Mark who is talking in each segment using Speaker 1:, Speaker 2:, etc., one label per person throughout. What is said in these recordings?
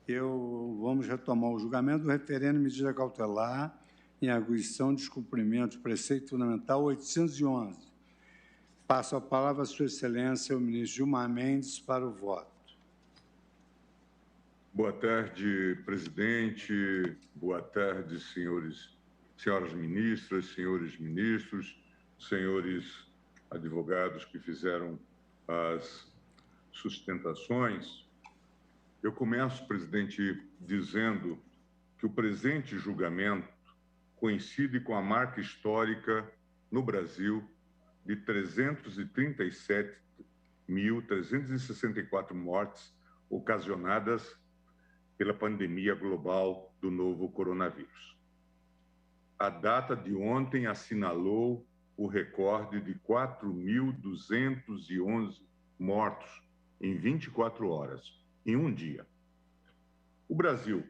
Speaker 1: Vamos retomar o julgamento do referendo de medida cautelar em arguição de descumprimento do preceito fundamental 811. Passo a palavra à Sua Excelência, o ministro Gilmar Mendes, para o voto.
Speaker 2: Boa tarde, presidente. Boa tarde, senhoras ministras, senhores ministros, senhores advogados que fizeram as sustentações. Eu começo, presidente, dizendo que o presente julgamento coincide com a marca histórica no Brasil de 337.364 mortes ocasionadas pela pandemia global do novo coronavírus. A data de ontem assinalou o recorde de 4.211 mortos em 24 horas, em um dia. O Brasil,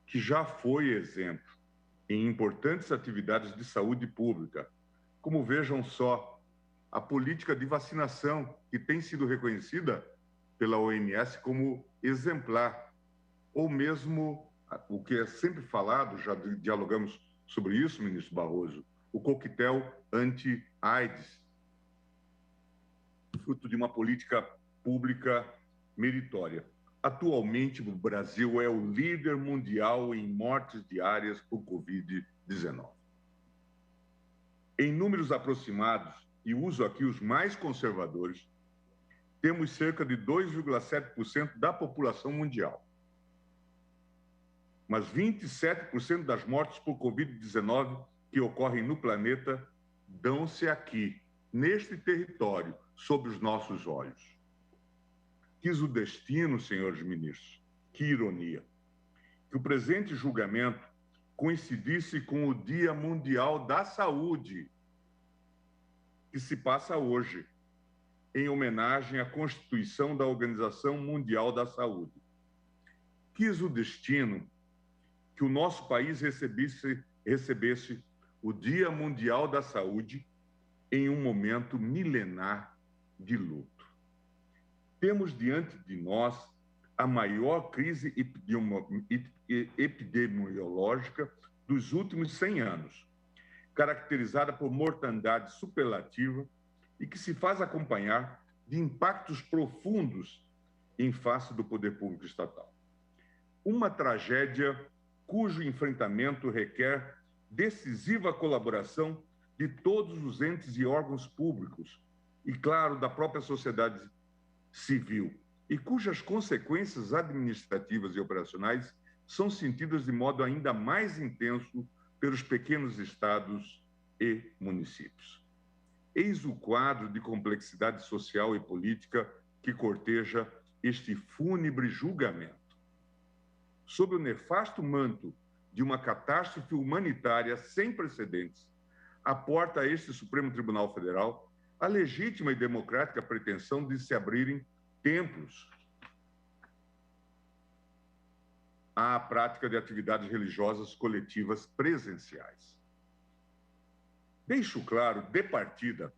Speaker 2: que já foi exemplo em importantes atividades de saúde pública, como vejam só, a política de vacinação, que tem sido reconhecida pela OMS como exemplar, ou mesmo o que é sempre falado, já dialogamos sobre isso, ministro Barroso, o coquetel anti-AIDS, fruto de uma política pública meritória. Atualmente, o Brasil é o líder mundial em mortes diárias por Covid-19. Em números aproximados, e uso aqui os mais conservadores, temos cerca de 2,7% da população mundial. Mas 27% das mortes por Covid-19 que ocorrem no planeta dão-se aqui, neste território, sob os nossos olhos. Quis o destino, senhores ministros, que ironia, que o presente julgamento coincidisse com o Dia Mundial da Saúde, que se passa hoje, em homenagem à Constituição da Organização Mundial da Saúde. Quis o destino que o nosso país recebesse o Dia Mundial da Saúde em um momento milenar de luto. Temos diante de nós a maior crise epidemiológica dos últimos 100 anos, caracterizada por mortandade superlativa e que se faz acompanhar de impactos profundos em face do poder público estatal. Uma tragédia cujo enfrentamento requer decisiva colaboração de todos os entes e órgãos públicos e, claro, da própria sociedade civil, e cujas consequências administrativas e operacionais são sentidas de modo ainda mais intenso pelos pequenos estados e municípios. Eis o quadro de complexidade social e política que corteja este fúnebre julgamento. Sob o nefasto manto de uma catástrofe humanitária sem precedentes, aporta a este Supremo Tribunal Federal a legítima e democrática pretensão de se abrirem templos à prática de atividades religiosas coletivas presenciais. Deixo claro, de partida,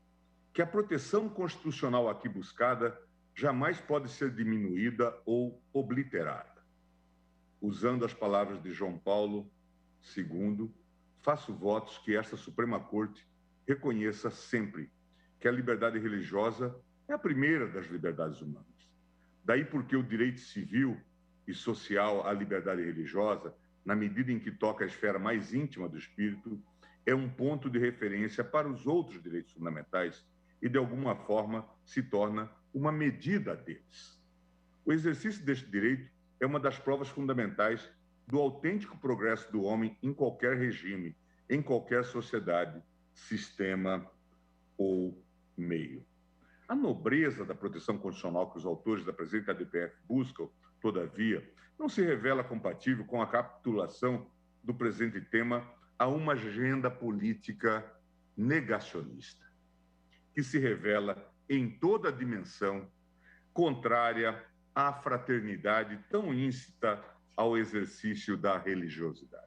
Speaker 2: que a proteção constitucional aqui buscada jamais pode ser diminuída ou obliterada. Usando as palavras de João Paulo II, faço votos que esta Suprema Corte reconheça sempre que a liberdade religiosa é a primeira das liberdades humanas. Daí porque o direito civil e social à liberdade religiosa, na medida em que toca a esfera mais íntima do espírito, é um ponto de referência para os outros direitos fundamentais e, de alguma forma, se torna uma medida deles. O exercício deste direito é uma das provas fundamentais do autêntico progresso do homem em qualquer regime, em qualquer sociedade, sistema ou meio. A nobreza da proteção constitucional que os autores da presente ADPF buscam, todavia, não se revela compatível com a capitulação do presente tema a uma agenda política negacionista, que se revela em toda a dimensão contrária à fraternidade tão íncita ao exercício da religiosidade.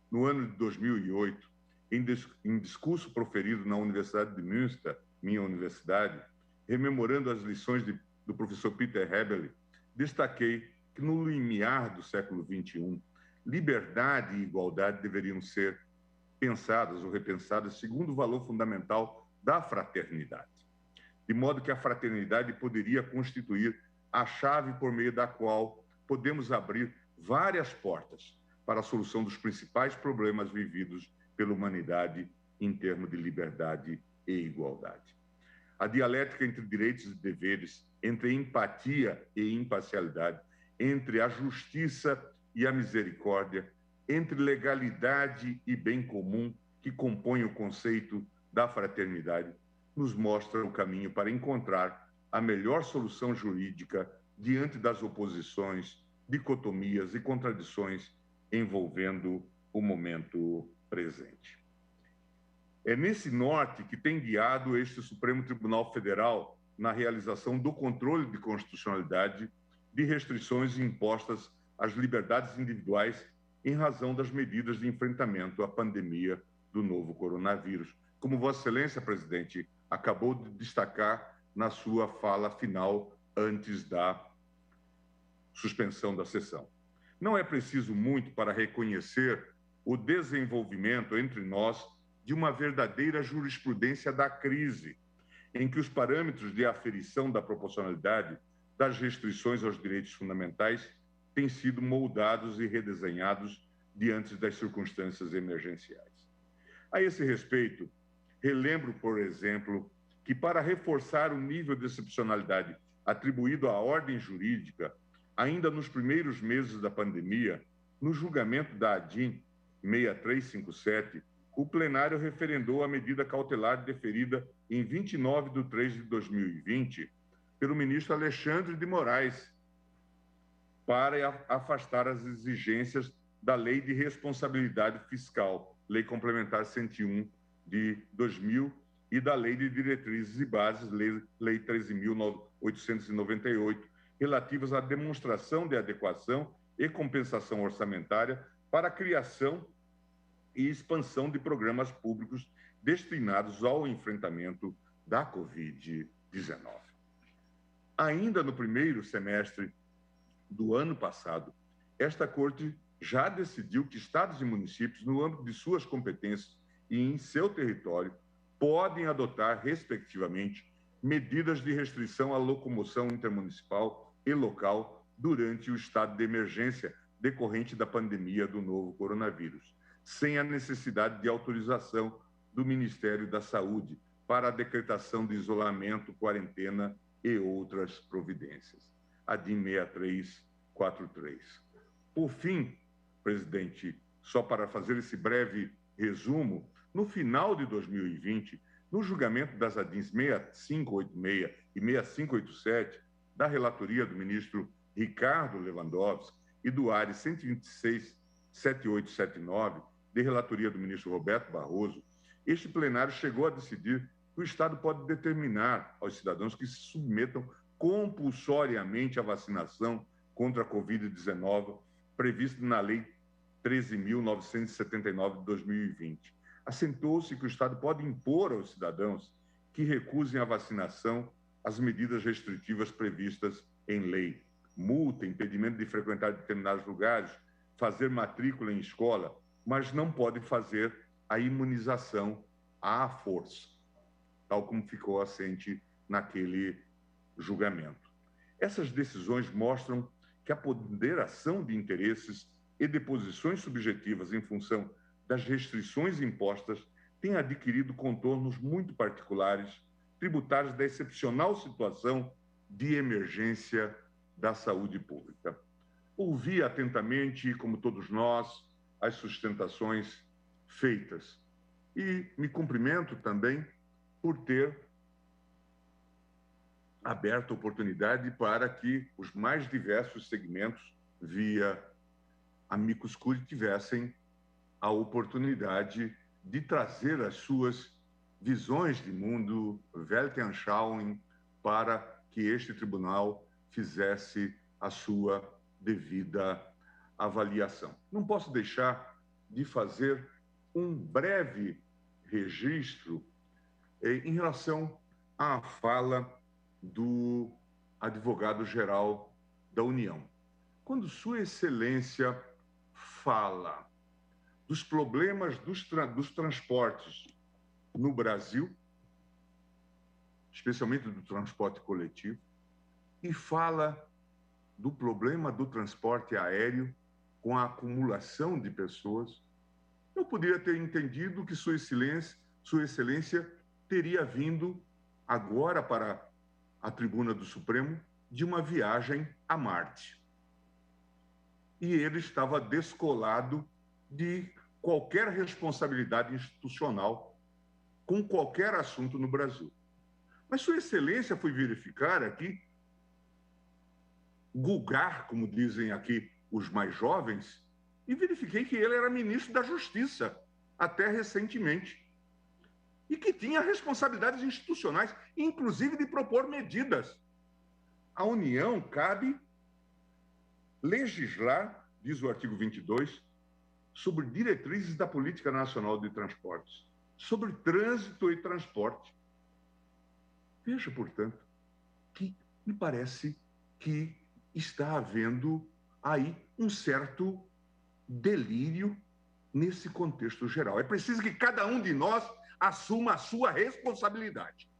Speaker 2: No ano de 2008, em discurso proferido na Universidade de Münster, minha universidade, rememorando as lições do professor Peter Hebeli, destaquei que, no limiar do século XXI, liberdade e igualdade deveriam ser pensadas ou repensadas segundo o valor fundamental da fraternidade, de modo que a fraternidade poderia constituir a chave por meio da qual podemos abrir várias portas para a solução dos principais problemas vividos pela humanidade em termos de liberdade e igualdade. A dialética entre direitos e deveres, entre empatia e imparcialidade, entre a justiça e a misericórdia, entre legalidade e bem comum, que compõe o conceito da fraternidade, nos mostra o caminho para encontrar a melhor solução jurídica diante das oposições, dicotomias e contradições envolvendo o momento presente. É nesse norte que tem guiado este Supremo Tribunal Federal na realização do controle de constitucionalidade de restrições impostas às liberdades individuais em razão das medidas de enfrentamento à pandemia do novo coronavírus, como Vossa Excelência, presidente, acabou de destacar na sua fala final antes da suspensão da sessão. Não é preciso muito para reconhecer o desenvolvimento entre nós de uma verdadeira jurisprudência da crise, em que os parâmetros de aferição da proporcionalidade das restrições aos direitos fundamentais têm sido moldados e redesenhados diante das circunstâncias emergenciais. A esse respeito, relembro, por exemplo, que para reforçar o nível de excepcionalidade atribuído à ordem jurídica, ainda nos primeiros meses da pandemia, no julgamento da ADIM 6357, o plenário referendou a medida cautelar deferida em 29 de 3 de 2020 pelo ministro Alexandre de Moraes para afastar as exigências da Lei de Responsabilidade Fiscal, Lei Complementar 101 de 2000, e da Lei de Diretrizes e Bases, Lei 13.898, relativas à demonstração de adequação e compensação orçamentária para a criação e expansão de programas públicos destinados ao enfrentamento da Covid-19. Ainda no primeiro semestre do ano passado, esta Corte já decidiu que estados e municípios, no âmbito de suas competências e em seu território, podem adotar, respectivamente, medidas de restrição à locomoção intermunicipal e local durante o estado de emergência decorrente da pandemia do novo coronavírus, sem a necessidade de autorização do Ministério da Saúde para a decretação de isolamento, quarentena e outras providências. ADIM 6343. Por fim, presidente, só para fazer esse breve resumo, no final de 2020, no julgamento das ADIMs 6586 e 6587, da relatoria do ministro Ricardo Lewandowski e do ARE 126.7879, de relatoria do ministro Roberto Barroso, este plenário chegou a decidir que o Estado pode determinar aos cidadãos que se submetam compulsoriamente à vacinação contra a Covid-19, prevista na Lei 13.979 de 2020. Assentou-se que o Estado pode impor aos cidadãos que recusem a vacinação as medidas restritivas previstas em lei, multa, impedimento de frequentar determinados lugares, fazer matrícula em escola, mas não pode fazer a imunização à força, tal como ficou assente naquele julgamento. Essas decisões mostram que a ponderação de interesses e de posições subjetivas em função das restrições impostas tem adquirido contornos muito particulares, tributários da excepcional situação de emergência da saúde pública. Ouvi atentamente, como todos nós, as sustentações feitas e me cumprimento também por ter aberto a oportunidade para que os mais diversos segmentos, via amicus curiae, tivessem a oportunidade de trazer as suas visões de mundo, Weltanschauung, para que este tribunal fizesse a sua devida avaliação. Não posso deixar de fazer um breve registro em relação à fala do advogado-geral da União. quando Sua Excelência fala dos problemas dos transportes no Brasil, especialmente do transporte coletivo, e fala do problema do transporte aéreo com a acumulação de pessoas, eu poderia ter entendido que Sua Excelência teria vindo agora para a tribuna do Supremo de uma viagem a Marte. E ele estava descolado de qualquer responsabilidade institucional com qualquer assunto no Brasil. Mas Sua Excelência foi verificar aqui, gulgar, como dizem aqui os mais jovens, e verifiquei que ele era ministro da Justiça, até recentemente, e que tinha responsabilidades institucionais, inclusive de propor medidas. A União cabe legislar, diz o artigo 22, sobre diretrizes da Política Nacional de Transportes, sobre trânsito e transporte. Veja, portanto, que me parece que está havendo aí um certo delírio nesse contexto geral. É preciso que cada um de nós assuma a sua responsabilidade.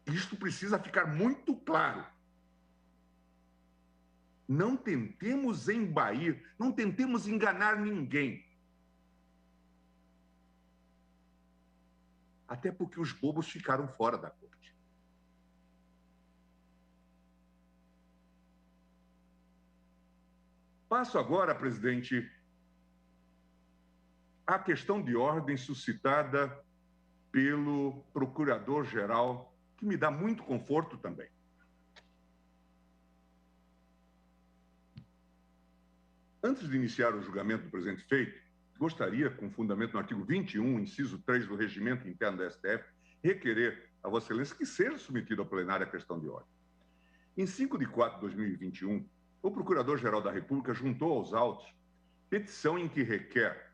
Speaker 2: Isto precisa ficar muito claro. Não tentemos embair, não tentemos enganar ninguém. Até porque os bobos ficaram fora da corte. Passo agora, presidente, à questão de ordem suscitada pelo procurador-geral, que me dá muito conforto também. Antes de iniciar o julgamento do presente feito, gostaria, com fundamento no artigo 21, inciso 3 do Regimento Interno da STF, requerer a Vossa Excelência que seja submetido ao plenário a questão de ordem. Em 5 de 4 de 2021, o Procurador-Geral da República juntou aos autos petição em que requer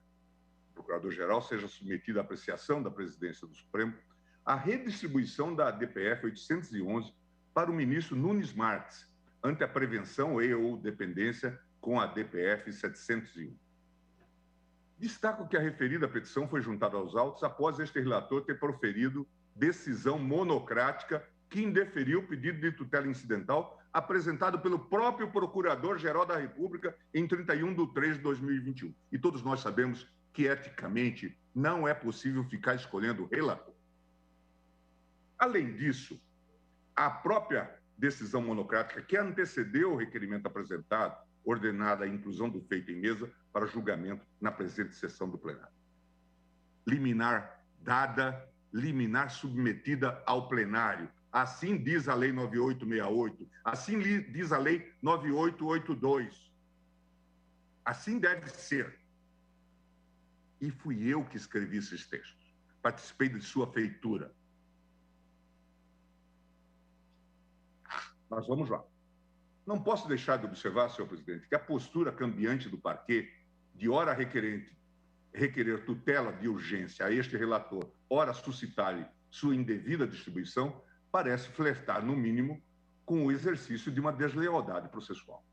Speaker 2: que o Procurador-Geral seja submetido à apreciação da Presidência do Supremo a redistribuição da DPF 811 para o ministro Nunes Marques, ante a prevenção e/ou dependência com a DPF 701. Destaco que a referida petição foi juntada aos autos após este relator ter proferido decisão monocrática que indeferiu o pedido de tutela incidental apresentado pelo próprio Procurador-Geral da República em 31 de 3 de 2021. E todos nós sabemos que, eticamente, não é possível ficar escolhendo relator. Além disso, a própria decisão monocrática que antecedeu o requerimento apresentado, ordenada a inclusão do feito em mesa para julgamento na presente sessão do plenário. Liminar dada, liminar submetida ao plenário. Assim diz a Lei 9868, assim diz a Lei 9882. Assim deve ser. E fui eu que escrevi esses textos. Participei de sua feitura. Mas vamos lá. Não posso deixar de observar, senhor presidente, que a postura cambiante do parquê, de ora requerer tutela de urgência a este relator, ora suscitar-lhe sua indevida distribuição, parece flertar, no mínimo, com o exercício de uma deslealdade processual.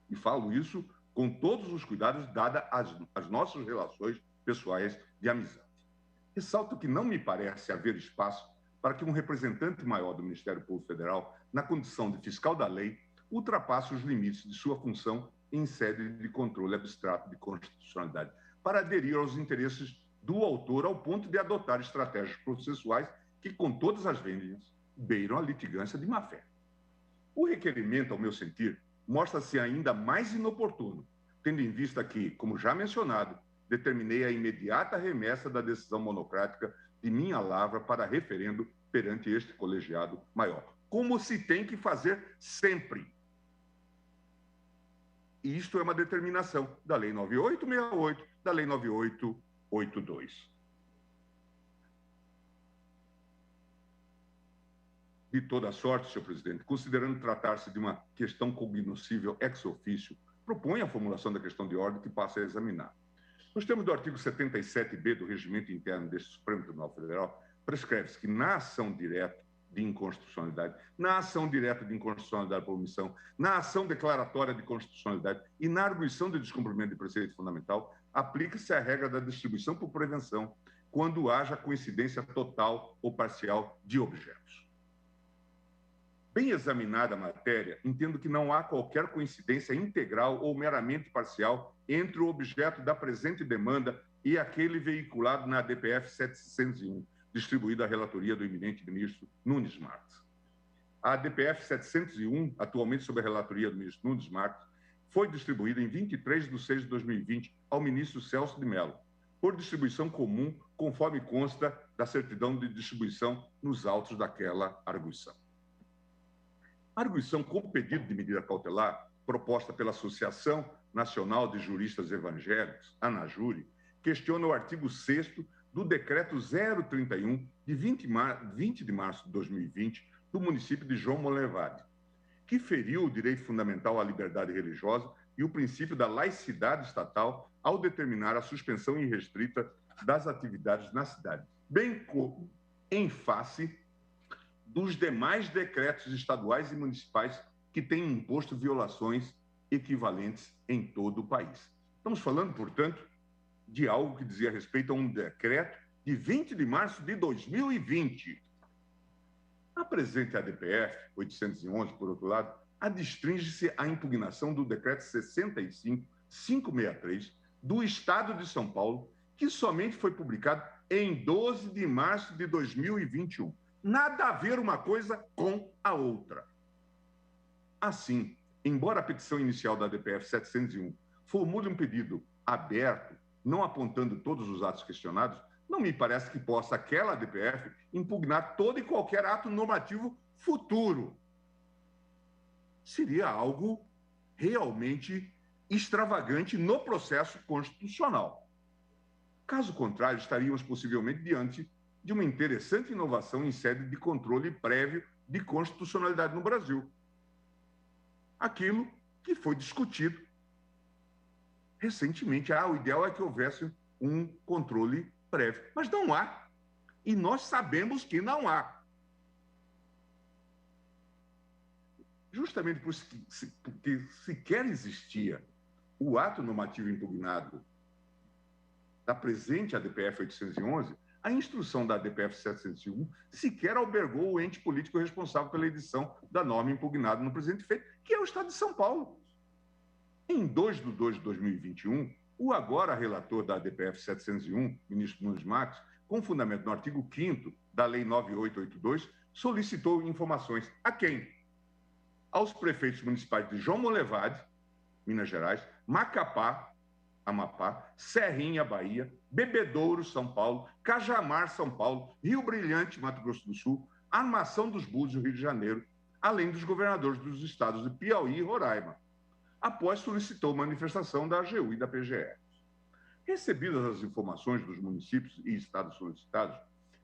Speaker 2: E falo isso com todos os cuidados, dadas as nossas relações pessoais de amizade. Ressalto que não me parece haver espaço para que um representante maior do Ministério Público Federal, na condição de fiscal da lei, ultrapasse os limites de sua função em sede de controle abstrato de constitucionalidade, para aderir aos interesses do autor ao ponto de adotar estratégias processuais que, com todas as vênias, beiram a litigância de má-fé. O requerimento, ao meu sentir, mostra-se ainda mais inoportuno, tendo em vista que, como já mencionado, determinei a imediata remessa da decisão monocrática de minha lavra para referendo perante este colegiado maior, como se tem que fazer sempre. E isto é uma determinação da Lei 9868, da Lei 9882. De toda sorte, senhor presidente, considerando tratar-se de uma questão cognoscível ex officio, propõe a formulação da questão de ordem que passa a examinar. Nos termos do artigo 77b do Regimento Interno deste Supremo Tribunal Federal, prescreve-se que, na ação direta, de inconstitucionalidade, na ação direta de inconstitucionalidade por omissão, na ação declaratória de constitucionalidade e na arguição de descumprimento de preceito fundamental, aplica-se a regra da distribuição por prevenção, quando haja coincidência total ou parcial de objetos. Bem examinada a matéria, entendo que não há qualquer coincidência integral ou meramente parcial entre o objeto da presente demanda e aquele veiculado na DPF 701, distribuída à relatoria do eminente ministro Nunes Marques. A DPF 701, atualmente sob a relatoria do ministro Nunes Marques, foi distribuída em 23 de 6 de 2020 ao ministro Celso de Mello, por distribuição comum, conforme consta da certidão de distribuição nos autos daquela arguição. A arguição com pedido de medida cautelar, proposta pela Associação Nacional de Juristas Evangélicos, ANAJURE, questiona o artigo 6º do Decreto 031, de 20 de março de 2020, do município de João Monlevade, que feriu o direito fundamental à liberdade religiosa e o princípio da laicidade estatal ao determinar a suspensão irrestrita das atividades na cidade, bem como em face dos demais decretos estaduais e municipais que têm imposto violações equivalentes em todo o país. Estamos falando, portanto, de algo que dizia respeito a um decreto de 20 de março de 2020. A presente ADPF 811, por outro lado, adstringe-se à impugnação do decreto 65.563 do Estado de São Paulo, que somente foi publicado em 12 de março de 2021. Nada a ver uma coisa com a outra. Assim, embora a petição inicial da ADPF 701 formule um pedido aberto, não apontando todos os atos questionados, não me parece que possa aquela ADPF impugnar todo e qualquer ato normativo futuro. Seria algo realmente extravagante no processo constitucional. Caso contrário, estaríamos possivelmente diante de uma interessante inovação em sede de controle prévio de constitucionalidade no Brasil. Aquilo que foi discutido recentemente. O ideal é que houvesse um controle prévio, mas não há. E nós sabemos que não há. Justamente porque sequer existia o ato normativo impugnado da presente ADPF 811, a instrução da ADPF 701 sequer albergou o ente político responsável pela edição da norma impugnada no presente feito, que é o Estado de São Paulo. Em 2 de 2 de 2021, o agora relator da ADPF 701, ministro Nunes Marques, com fundamento no artigo 5º da Lei 9882, solicitou informações a quem? Aos prefeitos municipais de João Monlevade, Minas Gerais, Macapá, Amapá, Serrinha, Bahia, Bebedouro, São Paulo, Cajamar, São Paulo, Rio Brilhante, Mato Grosso do Sul, Armação dos Búzios, Rio de Janeiro, além dos governadores dos estados de Piauí e Roraima, após solicitou manifestação da AGU e da PGR. Recebidas as informações dos municípios e estados solicitados,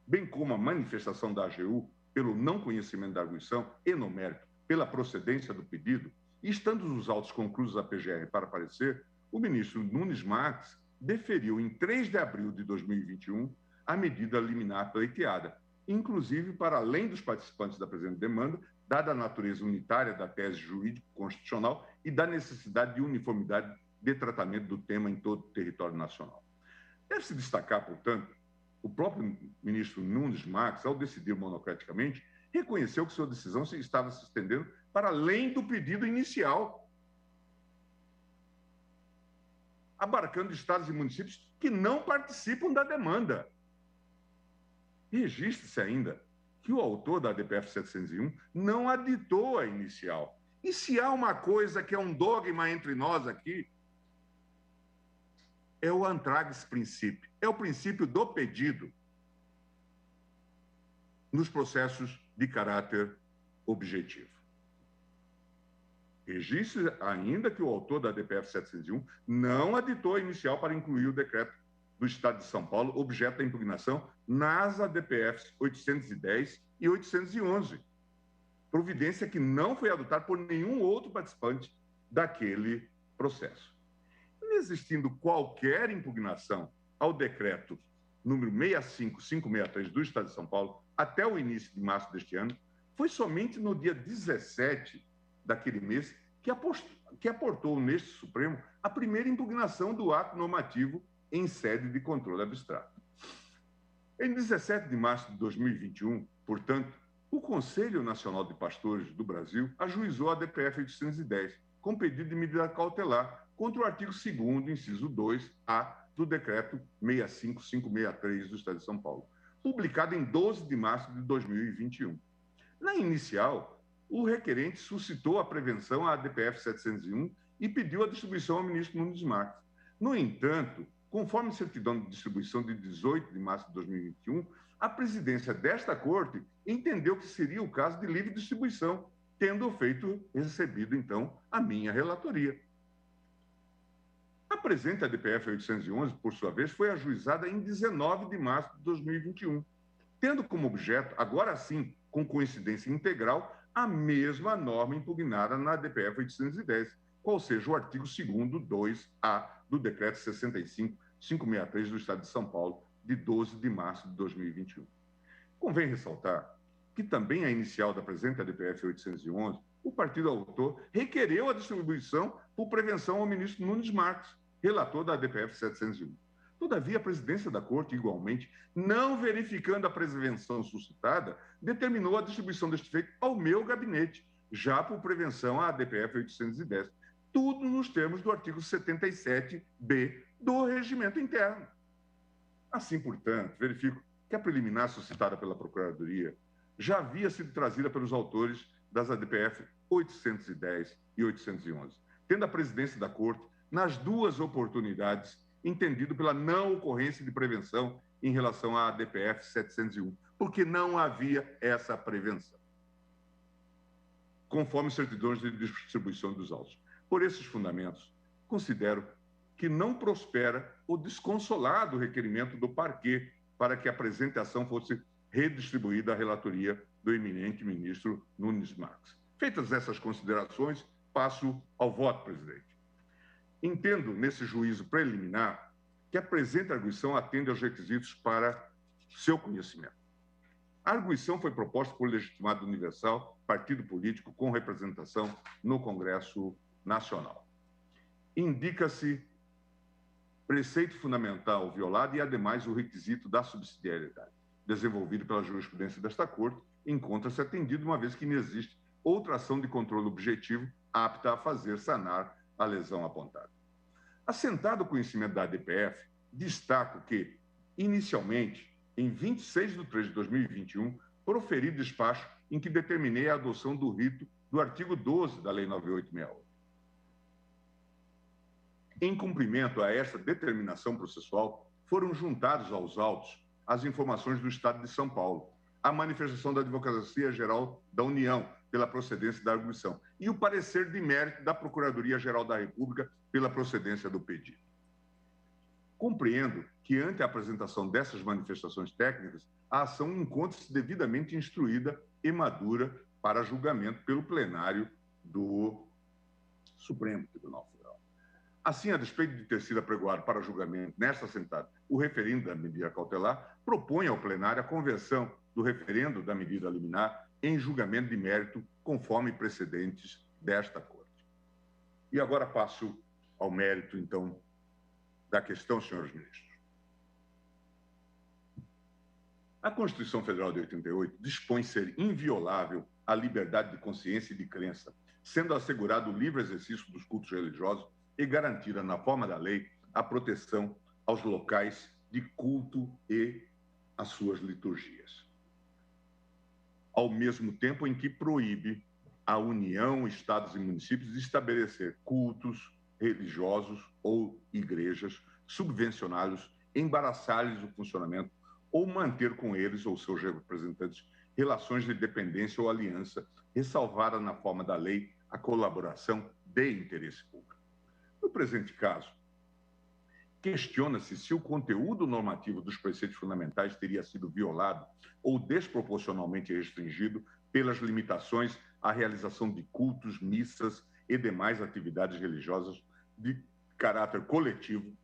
Speaker 2: bem como a manifestação da AGU pelo não conhecimento da arguição e, no mérito, pela procedência do pedido, e estando os autos conclusos à PGR para parecer, o ministro Nunes Marques deferiu em 3 de abril de 2021 a medida liminar pleiteada, inclusive para além dos participantes da presente demanda, dada a natureza unitária da tese jurídico-constitucional e da necessidade de uniformidade de tratamento do tema em todo o território nacional. Deve-se destacar, portanto, o próprio ministro Nunes Marques, ao decidir monocraticamente, reconheceu que sua decisão estava se estendendo para além do pedido inicial, abarcando estados e municípios que não participam da demanda. Registre-se ainda que o autor da ADPF 701 não aditou a inicial. E se há uma coisa que é um dogma entre nós aqui, é o antrax princípio, é o princípio do pedido nos processos de caráter objetivo. Registre ainda que o autor da ADPF 701 não aditou a inicial para incluir o decreto do Estado de São Paulo, objeto da impugnação, nas ADPFs 810 e 811, providência que não foi adotada por nenhum outro participante daquele processo. Inexistindo qualquer impugnação ao decreto número 65563 do Estado de São Paulo, até o início de março deste ano, foi somente no dia 17 daquele mês que aportou neste Supremo a primeira impugnação do ato normativo em sede de controle abstrato. Em 17 de março de 2021, portanto, o Conselho Nacional de Pastores do Brasil ajuizou a DPF 810, com pedido de medida cautelar contra o artigo 2º, inciso 2A, do Decreto 65563 do Estado de São Paulo, publicado em 12 de março de 2021. Na inicial, o requerente suscitou a prevenção à DPF 701 e pediu a distribuição ao ministro Nunes Marques. No entanto, conforme certidão de distribuição de 18 de março de 2021, a presidência desta Corte entendeu que seria o caso de livre distribuição, tendo recebido, então, a minha relatoria. A presente ADPF 811, por sua vez, foi ajuizada em 19 de março de 2021, tendo como objeto, agora sim, com coincidência integral, a mesma norma impugnada na ADPF 810, qual seja o artigo 2º, 2A, do Decreto 65563 do Estado de São Paulo, de 12 de março de 2021. Convém ressaltar que também a inicial da presente ADPF 811, o partido autor requereu a distribuição por prevenção ao ministro Nunes Marques, relator da ADPF 701. Todavia, a presidência da Corte, igualmente, não verificando a prevenção suscitada, determinou a distribuição deste feito ao meu gabinete, já por prevenção à ADPF 810, tudo nos termos do artigo 77b do Regimento Interno. Assim, portanto, verifico que a preliminar suscitada pela Procuradoria já havia sido trazida pelos autores das ADPF 810 e 811, tendo a presidência da Corte, nas duas oportunidades, entendido pela não ocorrência de prevenção em relação à ADPF 701, porque não havia essa prevenção, conforme certidões de distribuição dos autos. Por esses fundamentos, considero que não prospera o desconsolado requerimento do parquê para que a presente ação fosse redistribuída à relatoria do eminente ministro Nunes Marques. Feitas essas considerações, passo ao voto, presidente. Entendo, nesse juízo preliminar, que a presente arguição atende aos requisitos para seu conhecimento. A arguição foi proposta por legitimado universal, partido político com representação no Congresso Nacional. Indica-se preceito fundamental violado e, ademais, o requisito da subsidiariedade, desenvolvido pela jurisprudência desta Corte, encontra-se atendido, uma vez que não existe outra ação de controle objetivo apta a fazer sanar a lesão apontada. Assentado o conhecimento da ADPF, destaco que, inicialmente, em 26 de 3 de 2021, proferi despacho em que determinei a adoção do rito do artigo 12 da Lei 9868. Em cumprimento a essa determinação processual, foram juntados aos autos as informações do Estado de São Paulo, a manifestação da Advocacia Geral da União pela procedência da arguição e o parecer de mérito da Procuradoria-Geral da República pela procedência do pedido. Compreendo que, ante a apresentação dessas manifestações técnicas, a ação encontra-se devidamente instruída e madura para julgamento pelo plenário do Supremo Tribunal Federal. Assim, a despeito de ter sido apregoado para julgamento nesta assentada o referendo da medida cautelar, propõe ao plenário a conversão do referendo da medida liminar em julgamento de mérito, conforme precedentes desta Corte. E agora passo ao mérito, então, da questão, senhores ministros. A Constituição Federal de 88 dispõe ser inviolável a liberdade de consciência e de crença, sendo assegurado o livre exercício dos cultos religiosos e garantida, na forma da lei, a proteção aos locais de culto e às suas liturgias. Ao mesmo tempo em que proíbe a União, estados e municípios de estabelecer cultos religiosos ou igrejas, subvencioná-los, embaraçar-lhes o funcionamento ou manter com eles ou seus representantes relações de dependência ou aliança, ressalvada na forma da lei a colaboração de interesse público. No presente caso, questiona-se se o conteúdo normativo dos preceitos fundamentais teria sido violado ou desproporcionalmente restringido pelas limitações à realização de cultos, missas e demais atividades religiosas de caráter coletivo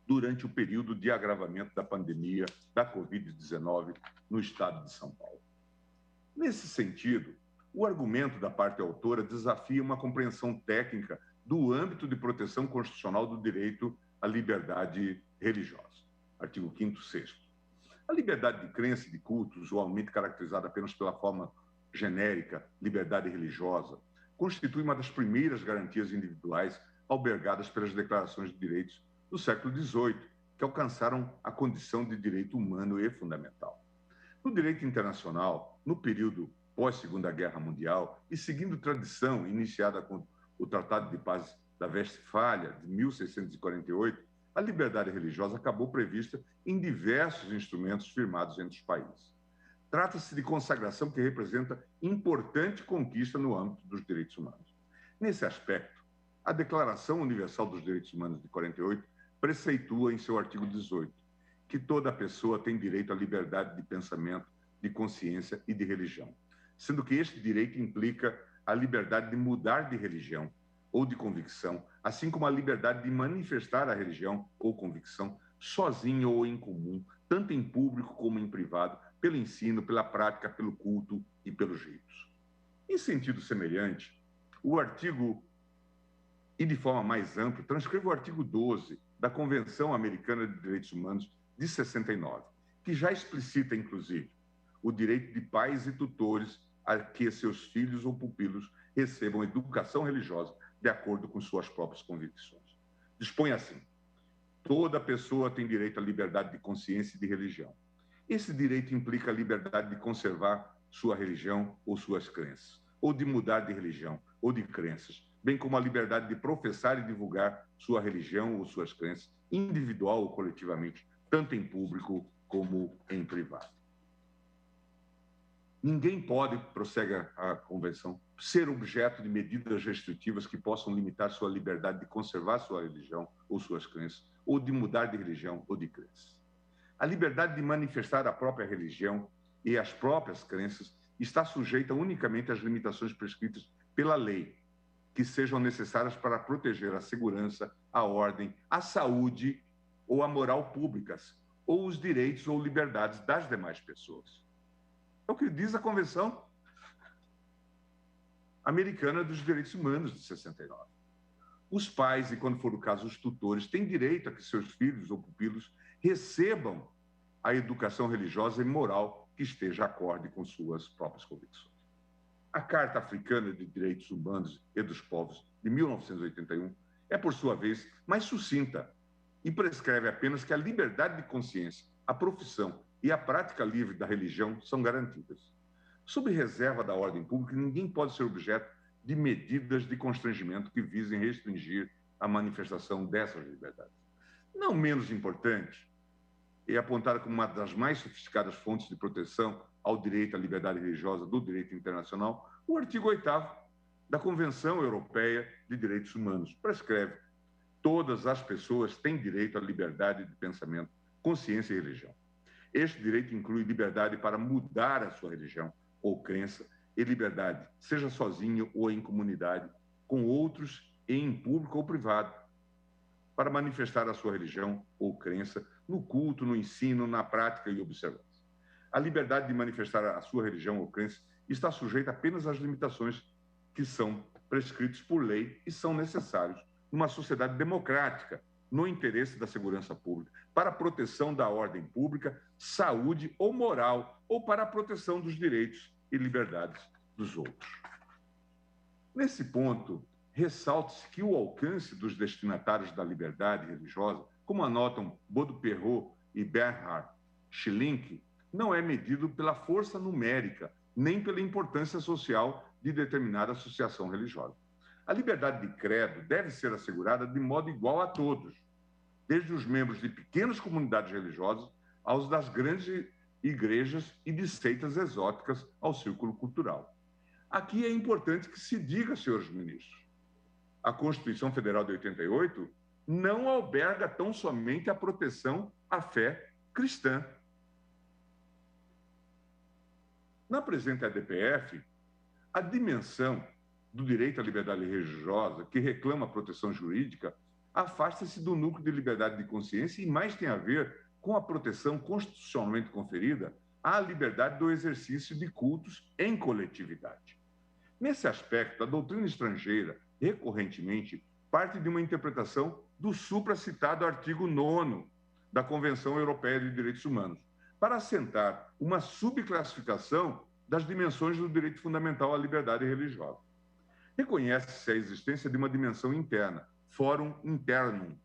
Speaker 2: durante o período de agravamento da pandemia da Covid-19 no estado de São Paulo. Nesse sentido, o argumento da parte autora desafia uma compreensão técnica do âmbito de proteção constitucional do direito à liberdade religiosa. Artigo 5º, 6º. A liberdade de crença e de culto, usualmente caracterizada apenas pela forma genérica liberdade religiosa, constitui uma das primeiras garantias individuais albergadas pelas declarações de direitos do século XVIII, que alcançaram a condição de direito humano e fundamental. No direito internacional, no período pós-Segunda Guerra Mundial e seguindo tradição iniciada com o Tratado de Paz da Westfália, de 1648, a liberdade religiosa acabou prevista em diversos instrumentos firmados entre os países. Trata-se de consagração que representa importante conquista no âmbito dos direitos humanos. Nesse aspecto, a Declaração Universal dos Direitos Humanos de 48 preceitua em seu artigo 18 que toda pessoa tem direito à liberdade de pensamento, de consciência e de religião, sendo que este direito implica a liberdade de mudar de religião ou de convicção, assim como a liberdade de manifestar a religião ou convicção sozinho ou em comum, tanto em público como em privado, pelo ensino, pela prática, pelo culto e pelos ritos. Em sentido semelhante, o artigo, e de forma mais ampla, transcreve o artigo 12 da Convenção Americana de Direitos Humanos de 69, que já explicita, inclusive, o direito de pais e tutores a que seus filhos ou pupilos recebam educação religiosa de acordo com suas próprias convicções. Dispõe assim: toda pessoa tem direito à liberdade de consciência e de religião. Esse direito implica a liberdade de conservar sua religião ou suas crenças, ou de mudar de religião ou de crenças, bem como a liberdade de professar e divulgar sua religião ou suas crenças, individual ou coletivamente, tanto em público como em privado. Ninguém pode, prossegue a Convenção, ser objeto de medidas restritivas que possam limitar sua liberdade de conservar sua religião ou suas crenças, ou de mudar de religião ou de crenças. A liberdade de manifestar a própria religião e as próprias crenças está sujeita unicamente às limitações prescritas pela lei, que sejam necessárias para proteger a segurança, a ordem, a saúde ou a moral públicas, ou os direitos ou liberdades das demais pessoas. É o que diz a Convenção Americana dos Direitos Humanos de 69. Os pais, e quando for o caso, os tutores, têm direito a que seus filhos ou pupilos recebam a educação religiosa e moral que esteja acorde com suas próprias convicções. A Carta Africana de Direitos Humanos e dos Povos, de 1981, é, por sua vez, mais sucinta e prescreve apenas que a liberdade de consciência, a profissão e a prática livre da religião são garantidas. Sob reserva da ordem pública, ninguém pode ser objeto de medidas de constrangimento que visem restringir a manifestação dessas liberdades. Não menos importante, e apontada como uma das mais sofisticadas fontes de proteção ao direito à liberdade religiosa do direito internacional, o artigo 8º da Convenção Europeia de Direitos Humanos prescreve: todas as pessoas têm direito à liberdade de pensamento, consciência e religião. Este direito inclui liberdade para mudar a sua religião ou crença e liberdade, seja sozinho ou em comunidade, com outros e em público ou privado, para manifestar a sua religião ou crença no culto, no ensino, na prática e observância. A liberdade de manifestar a sua religião ou crença está sujeita apenas às limitações que são prescritas por lei e são necessários numa sociedade democrática, no interesse da segurança pública, para a proteção da ordem pública, saúde ou moral, ou para a proteção dos direitos e liberdades dos outros. Nesse ponto, ressalta-se que o alcance dos destinatários da liberdade religiosa, como anotam Baudou-Perrot e Bernhard Schlink, não é medido pela força numérica, nem pela importância social de determinada associação religiosa. A liberdade de credo deve ser assegurada de modo igual a todos, desde os membros de pequenas comunidades religiosas aos das grandes igrejas e de seitas exóticas ao círculo cultural. Aqui é importante que se diga, senhores ministros, a Constituição Federal de 88 não alberga tão somente a proteção à fé cristã. Na presente ADPF, a dimensão do direito à liberdade religiosa, que reclama proteção jurídica, afasta-se do núcleo de liberdade de consciência e mais tem a ver com a proteção constitucionalmente conferida à liberdade do exercício de cultos em coletividade. Nesse aspecto, a doutrina estrangeira, recorrentemente, parte de uma interpretação do supracitado artigo 9º da Convenção Europeia de Direitos Humanos, para assentar uma subclassificação das dimensões do direito fundamental à liberdade religiosa. Reconhece-se a existência de uma dimensão interna, fórum internum,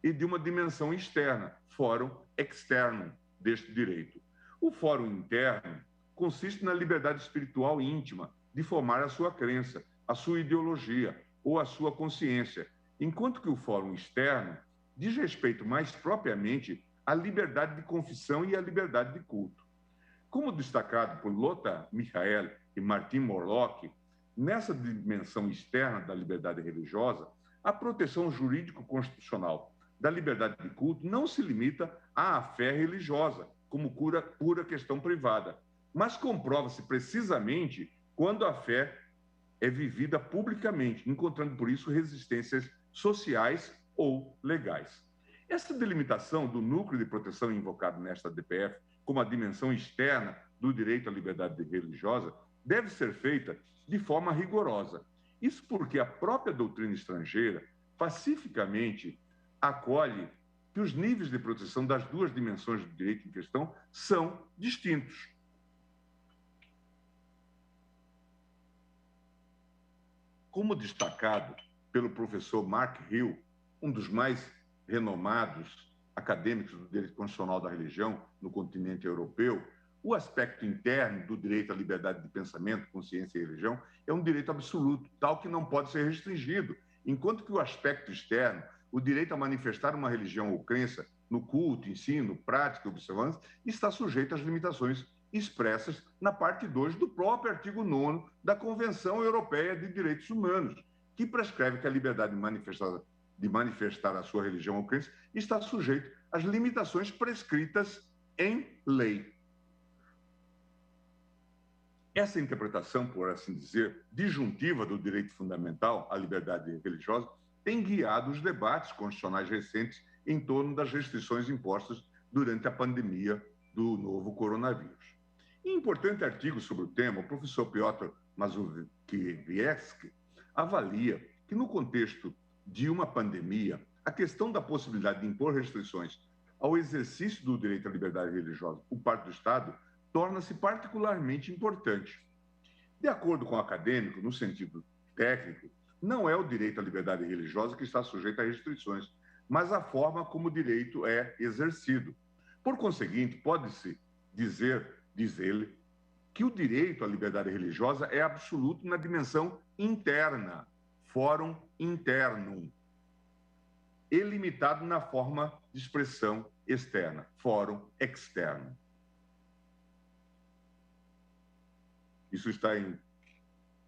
Speaker 2: e de uma dimensão externa, fórum externum, deste direito. O fórum interno consiste na liberdade espiritual íntima de formar a sua crença, a sua ideologia ou a sua consciência, enquanto que o fórum externo diz respeito mais propriamente à liberdade de confissão e à liberdade de culto. Como destacado por Lothar Michael e Martin Morlock, nessa dimensão externa da liberdade religiosa, a proteção jurídico-constitucional da liberdade de culto não se limita à fé religiosa, como pura questão privada, mas comprova-se precisamente quando a fé é vivida publicamente, encontrando por isso resistências sociais ou legais. Essa delimitação do núcleo de proteção invocado nesta DPF como a dimensão externa do direito à liberdade religiosa deve ser feita de forma rigorosa. Isso porque a própria doutrina estrangeira pacificamente acolhe que os níveis de proteção das duas dimensões do direito em questão são distintos. Como destacado pelo professor Mark Hill, um dos mais renomados acadêmicos do direito constitucional da religião no continente europeu, o aspecto interno do direito à liberdade de pensamento, consciência e religião é um direito absoluto, tal que não pode ser restringido, enquanto que o aspecto externo, o direito a manifestar uma religião ou crença no culto, ensino, prática e observância, está sujeito às limitações expressas na parte 2 do próprio artigo 9º da Convenção Europeia de Direitos Humanos, que prescreve que a liberdade de manifestar a sua religião ou crença está sujeito às limitações prescritas em lei. Essa interpretação, por assim dizer, disjuntiva do direito fundamental à liberdade religiosa tem guiado os debates constitucionais recentes em torno das restrições impostas durante a pandemia do novo coronavírus. Em importante artigo sobre o tema, o professor Piotr Mazowiecki avalia que, no contexto de uma pandemia, a questão da possibilidade de impor restrições ao exercício do direito à liberdade religiosa por parte do Estado torna-se particularmente importante. De acordo com o acadêmico, no sentido técnico, não é o direito à liberdade religiosa que está sujeito a restrições, mas a forma como o direito é exercido. Por conseguinte, pode-se dizer, diz ele, que o direito à liberdade religiosa é absoluto na dimensão interna, fórum internum, e limitado na forma de expressão externa, fórum externo. Isso está em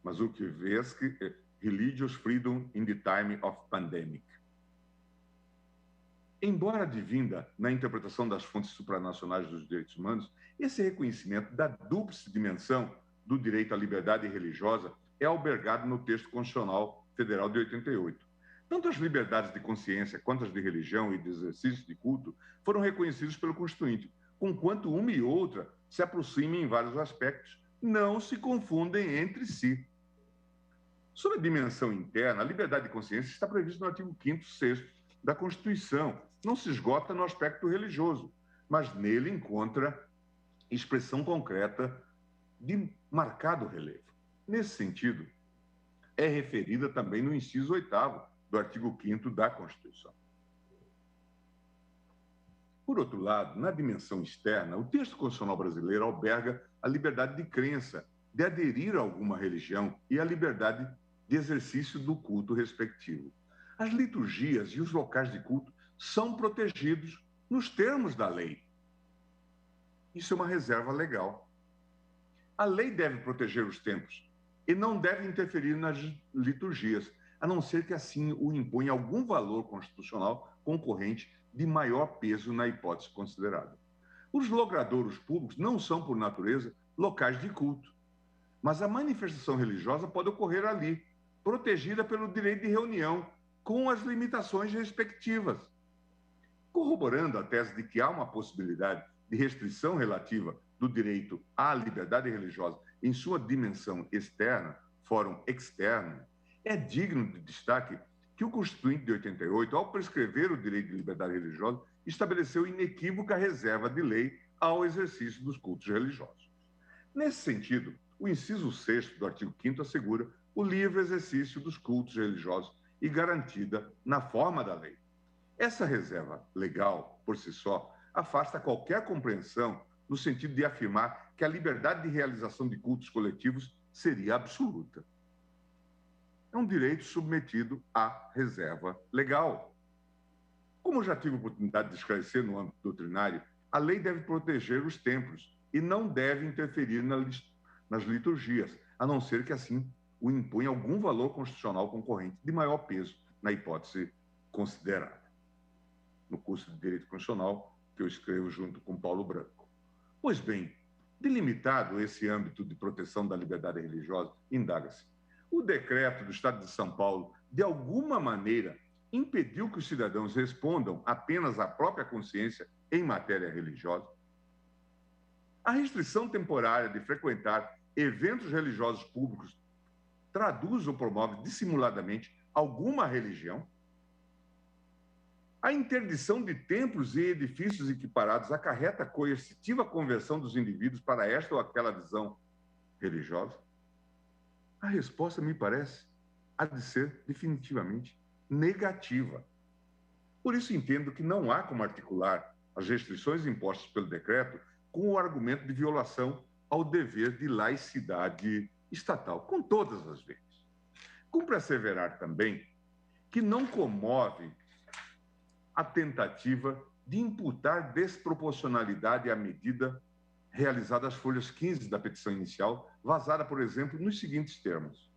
Speaker 2: Mazowiecki, Religious Freedom in the Time of Pandemic. Embora advinda na interpretação das fontes supranacionais dos direitos humanos, esse reconhecimento da dupla dimensão do direito à liberdade religiosa é albergado no texto constitucional federal de 88. Tanto as liberdades de consciência quanto as de religião e de exercício de culto foram reconhecidas pelo Constituinte, conquanto uma e outra se aproximem em vários aspectos, não se confundem entre si. Sobre a dimensão interna, a liberdade de consciência está prevista no artigo 5º, 6º da Constituição. Não se esgota no aspecto religioso, mas nele encontra expressão concreta de marcado relevo. Nesse sentido, é referida também no inciso 8º do artigo 5º da Constituição. Por outro lado, na dimensão externa, o texto constitucional brasileiro alberga a liberdade de crença, de aderir a alguma religião e a liberdade de exercício do culto respectivo. As liturgias e os locais de culto são protegidos nos termos da lei. Isso é uma reserva legal. A lei deve proteger os templos e não deve interferir nas liturgias, a não ser que assim o imponha algum valor constitucional concorrente de maior peso na hipótese considerada. Os logradouros públicos não são, por natureza, locais de culto, mas a manifestação religiosa pode ocorrer ali, protegida pelo direito de reunião com as limitações respectivas. Corroborando a tese de que há uma possibilidade de restrição relativa do direito à liberdade religiosa em sua dimensão externa, fórum externo, é digno de destaque que o Constituinte de 88, ao prescrever o direito de liberdade religiosa, estabeleceu inequívoca reserva de lei ao exercício dos cultos religiosos. Nesse sentido, o inciso 6º do artigo 5º assegura o livre exercício dos cultos religiosos e garantida na forma da lei. Essa reserva legal, por si só, afasta qualquer compreensão no sentido de afirmar que a liberdade de realização de cultos coletivos seria absoluta. É um direito submetido à reserva legal. Como já tive a oportunidade de esclarecer no âmbito doutrinário, a lei deve proteger os templos e não deve interferir nas liturgias, a não ser que assim o imponha algum valor constitucional concorrente de maior peso na hipótese considerada. No curso de Direito Constitucional, que eu escrevo junto com Paulo Branco. Pois bem, delimitado esse âmbito de proteção da liberdade religiosa, indaga-se: o decreto do Estado de São Paulo, de alguma maneira, impediu que os cidadãos respondam apenas à própria consciência em matéria religiosa? A restrição temporária de frequentar eventos religiosos públicos traduz ou promove dissimuladamente alguma religião? A interdição de templos e edifícios equiparados acarreta a coercitiva conversão dos indivíduos para esta ou aquela visão religiosa? A resposta, me parece, há de ser definitivamente negativa. Por isso, entendo que não há como articular as restrições impostas pelo decreto com o argumento de violação ao dever de laicidade estatal, com todas as vezes. Cumpre asseverar também que não comove a tentativa de imputar desproporcionalidade à medida realizada às folhas 15 da petição inicial, vazada, por exemplo, nos seguintes termos: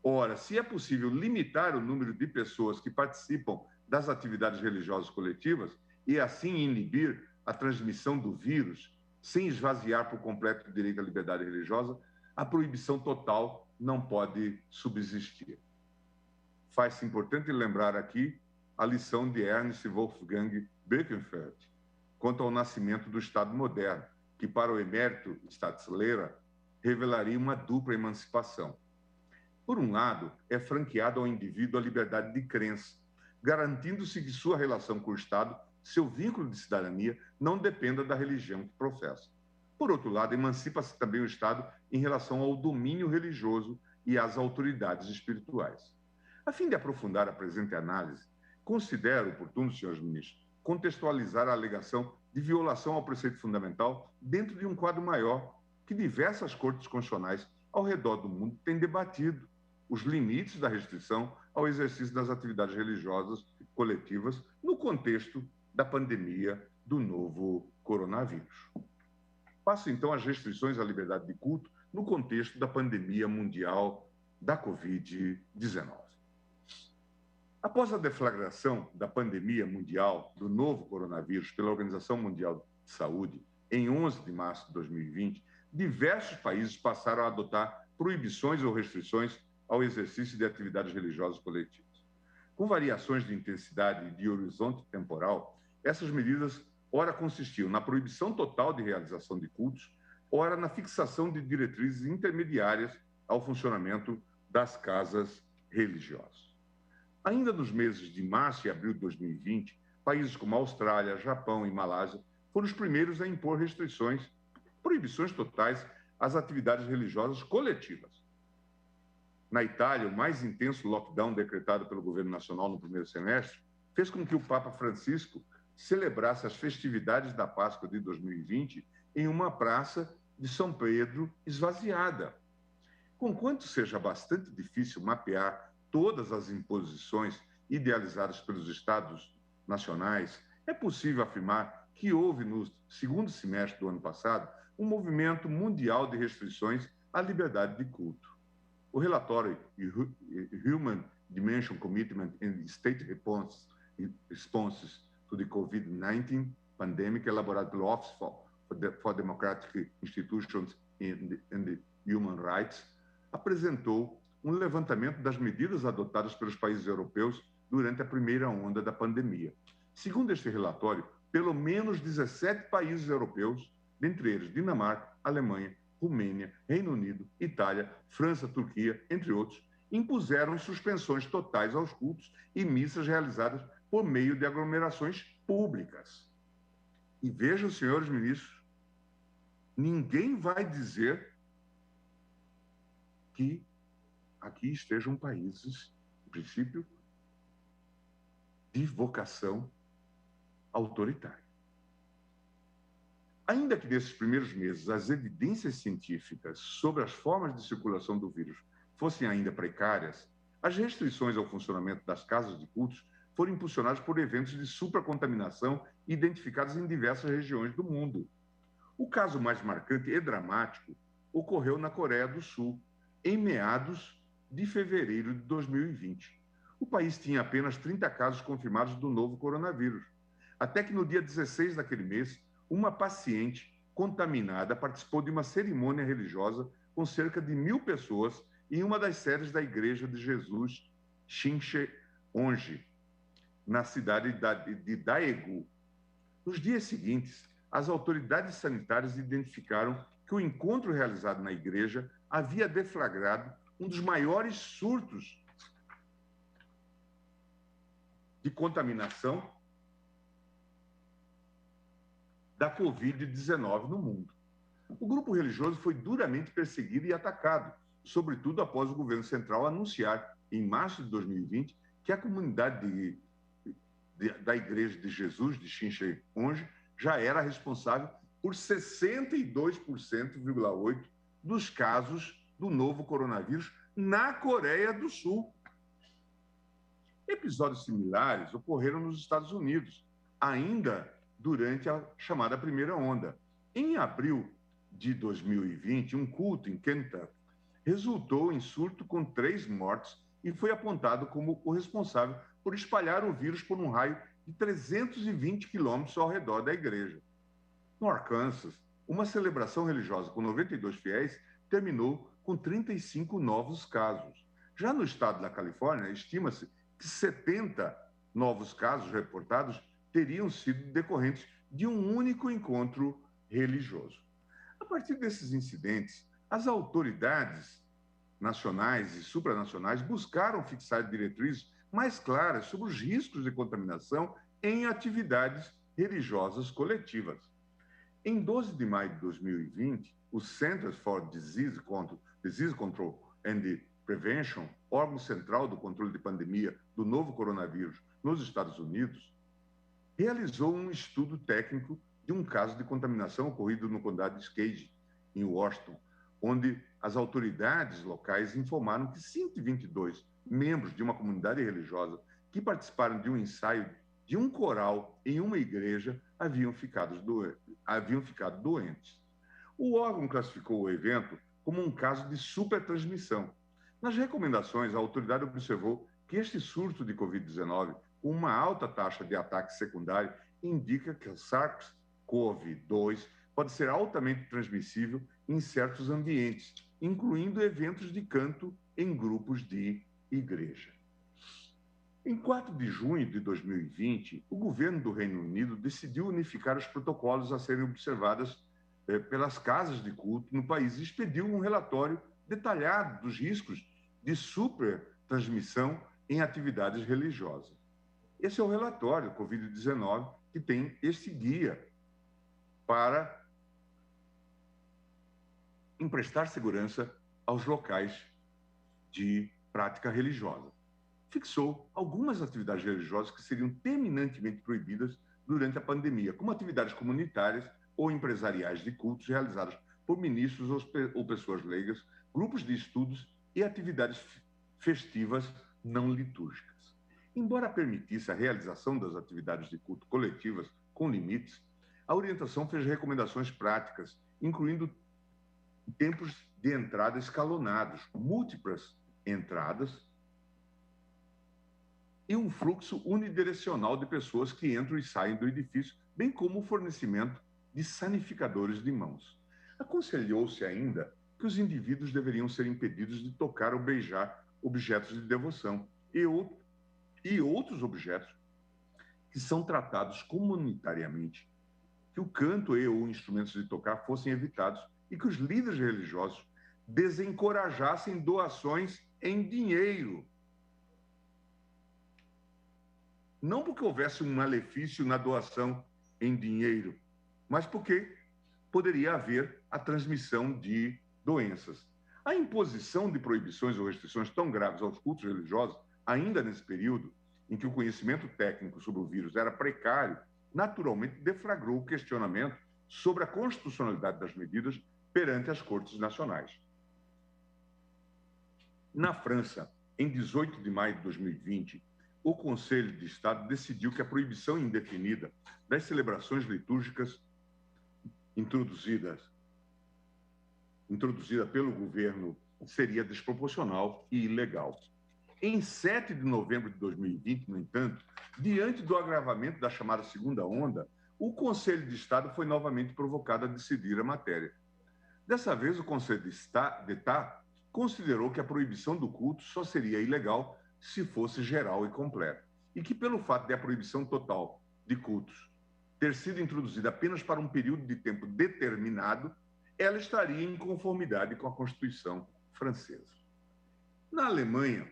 Speaker 2: ora, se é possível limitar o número de pessoas que participam das atividades religiosas coletivas e assim inibir a transmissão do vírus, sem esvaziar por completo o direito à liberdade religiosa, a proibição total não pode subsistir. Faz-se importante lembrar aqui a lição de Ernst Wolfgang Birkenfeld quanto ao nascimento do Estado moderno, que para o emérito Staatslehrer revelaria uma dupla emancipação. Por um lado, é franqueado ao indivíduo a liberdade de crença, garantindo-se que sua relação com o Estado, seu vínculo de cidadania, não dependa da religião que professa. Por outro lado, emancipa-se também o Estado em relação ao domínio religioso e às autoridades espirituais. A fim de aprofundar a presente análise, considero oportuno, senhores ministros, contextualizar a alegação de violação ao preceito fundamental dentro de um quadro maior que diversas cortes constitucionais ao redor do mundo têm debatido os limites da restrição ao exercício das atividades religiosas coletivas no contexto da pandemia do novo coronavírus. Passo, então, às restrições à liberdade de culto no contexto da pandemia mundial da Covid-19. Após a deflagração da pandemia mundial do novo coronavírus pela Organização Mundial de Saúde, em 11 de março de 2020, diversos países passaram a adotar proibições ou restrições ao exercício de atividades religiosas coletivas. Com variações de intensidade e de horizonte temporal, essas medidas ora consistiam na proibição total de realização de cultos, ora na fixação de diretrizes intermediárias ao funcionamento das casas religiosas. Ainda nos meses de março e abril de 2020, países como Austrália, Japão e Malásia foram os primeiros a impor restrições, proibições totais às atividades religiosas coletivas. Na Itália, o mais intenso lockdown decretado pelo governo nacional no primeiro semestre fez com que o Papa Francisco celebrasse as festividades da Páscoa de 2020 em uma praça de São Pedro esvaziada. Conquanto seja bastante difícil mapear todas as imposições idealizadas pelos Estados nacionais, é possível afirmar que houve, no segundo semestre do ano passado, um movimento mundial de restrições à liberdade de culto. O relatório Human Dimension Commitment and State Responses to the COVID-19 Pandemic, elaborado pelo Office for Democratic Institutions and Human Rights, apresentou um levantamento das medidas adotadas pelos países europeus durante a primeira onda da pandemia. Segundo este relatório, pelo menos 17 países europeus, dentre eles Dinamarca, Alemanha, Romênia, Reino Unido, Itália, França, Turquia, entre outros, impuseram suspensões totais aos cultos e missas realizadas por meio de aglomerações públicas. E vejam, senhores ministros, ninguém vai dizer que aqui estejam países, em princípio, de vocação autoritária. Ainda que nesses primeiros meses as evidências científicas sobre as formas de circulação do vírus fossem ainda precárias, as restrições ao funcionamento das casas de cultos foram impulsionadas por eventos de supracontaminação identificados em diversas regiões do mundo. O caso mais marcante e dramático ocorreu na Coreia do Sul, em meados de fevereiro de 2020. O país tinha apenas 30 casos confirmados do novo coronavírus. Até que no dia 16 daquele mês, uma paciente contaminada participou de uma cerimônia religiosa com cerca de 1.000 pessoas em uma das sedes da Igreja de Jesus Shincheonji, na cidade de Daegu. Nos dias seguintes, as autoridades sanitárias identificaram que o encontro realizado na igreja havia deflagrado um dos maiores surtos de contaminação da Covid-19 no mundo. O grupo religioso foi duramente perseguido e atacado, sobretudo após o governo central anunciar, em março de 2020, que a comunidade da Igreja de Jesus, de Shincheonji, já era responsável por 62,8% dos casos do novo coronavírus na Coreia do Sul. Episódios similares ocorreram nos Estados Unidos, ainda durante a chamada primeira onda. Em abril de 2020, um culto em Kentucky resultou em surto com 3 mortes e foi apontado como o responsável por espalhar o vírus por um raio de 320 quilômetros ao redor da igreja. No Arkansas, uma celebração religiosa com 92 fiéis terminou com 35 novos casos. Já no estado da Califórnia, estima-se que 70 novos casos reportados teriam sido decorrentes de um único encontro religioso. A partir desses incidentes, as autoridades nacionais e supranacionais buscaram fixar diretrizes mais claras sobre os riscos de contaminação em atividades religiosas coletivas. Em 12 de maio de 2020, o Centers for Disease Control and Prevention, órgão central do controle de pandemia do novo coronavírus nos Estados Unidos, realizou um estudo técnico de um caso de contaminação ocorrido no condado de Skagit, em Washington, onde as autoridades locais informaram que 122 membros de uma comunidade religiosa que participaram de um ensaio de um coral em uma igreja haviam ficado doentes. O órgão classificou o evento como um caso de supertransmissão. Nas recomendações, a autoridade observou que este surto de Covid-19, com uma alta taxa de ataque secundário, indica que o SARS-CoV-2 pode ser altamente transmissível em certos ambientes, incluindo eventos de canto em grupos de igreja. Em 4 de junho de 2020, o governo do Reino Unido decidiu unificar os protocolos a serem observados pelas casas de culto no país e expediu um relatório detalhado dos riscos de supertransmissão em atividades religiosas. Esse é o relatório Covid-19 que tem este guia para emprestar segurança aos locais de prática religiosa. Fixou algumas atividades religiosas que seriam terminantemente proibidas durante a pandemia, como atividades comunitárias ou empresariais de cultos realizadas por ministros ou pessoas leigas, grupos de estudos e atividades festivas não litúrgicas. Embora permitisse a realização das atividades de culto coletivas com limites, a orientação fez recomendações práticas, incluindo tempos de entrada escalonados, múltiplas entradas e um fluxo unidirecional de pessoas que entram e saem do edifício, bem como o fornecimento de sanificadores de mãos. Aconselhou-se ainda que os indivíduos deveriam ser impedidos de tocar ou beijar objetos de devoção e outros objetos que são tratados comunitariamente, que o canto e ou instrumentos de tocar fossem evitados e que os líderes religiosos desencorajassem doações em dinheiro. Não porque houvesse um malefício na doação em dinheiro, mas porque poderia haver a transmissão de doenças. A imposição de proibições ou restrições tão graves aos cultos religiosos, ainda nesse período em que o conhecimento técnico sobre o vírus era precário, naturalmente deflagrou o questionamento sobre a constitucionalidade das medidas perante as cortes nacionais. Na França, em 18 de maio de 2020, o Conselho de Estado decidiu que a proibição indefinida das celebrações litúrgicas introduzida pelo governo seria desproporcional e ilegal. Em 7 de novembro de 2020, no entanto, diante do agravamento da chamada segunda onda, o Conselho de Estado foi novamente provocado a decidir a matéria. Dessa vez, o Conselho de Estado considerou que a proibição do culto só seria ilegal se fosse geral e completa, e que pelo fato de a proibição total de cultos ter sido introduzida apenas para um período de tempo determinado, ela estaria em conformidade com a Constituição francesa. Na Alemanha,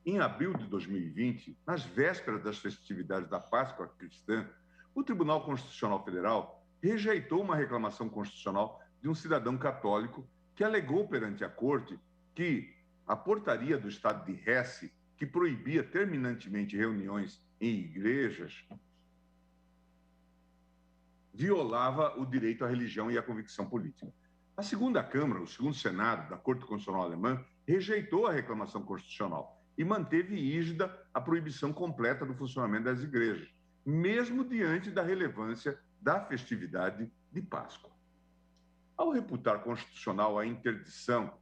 Speaker 2: em abril de 2020, nas vésperas das festividades da Páscoa cristã, o Tribunal Constitucional Federal rejeitou uma reclamação constitucional de um cidadão católico que alegou perante a Corte que a portaria do Estado de Hesse, que proibia terminantemente reuniões em igrejas, violava o direito à religião e à convicção política. A segunda Câmara, o segundo Senado da Corte Constitucional Alemã, rejeitou a reclamação constitucional e manteve rígida a proibição completa do funcionamento das igrejas, mesmo diante da relevância da festividade de Páscoa. Ao reputar constitucional a interdição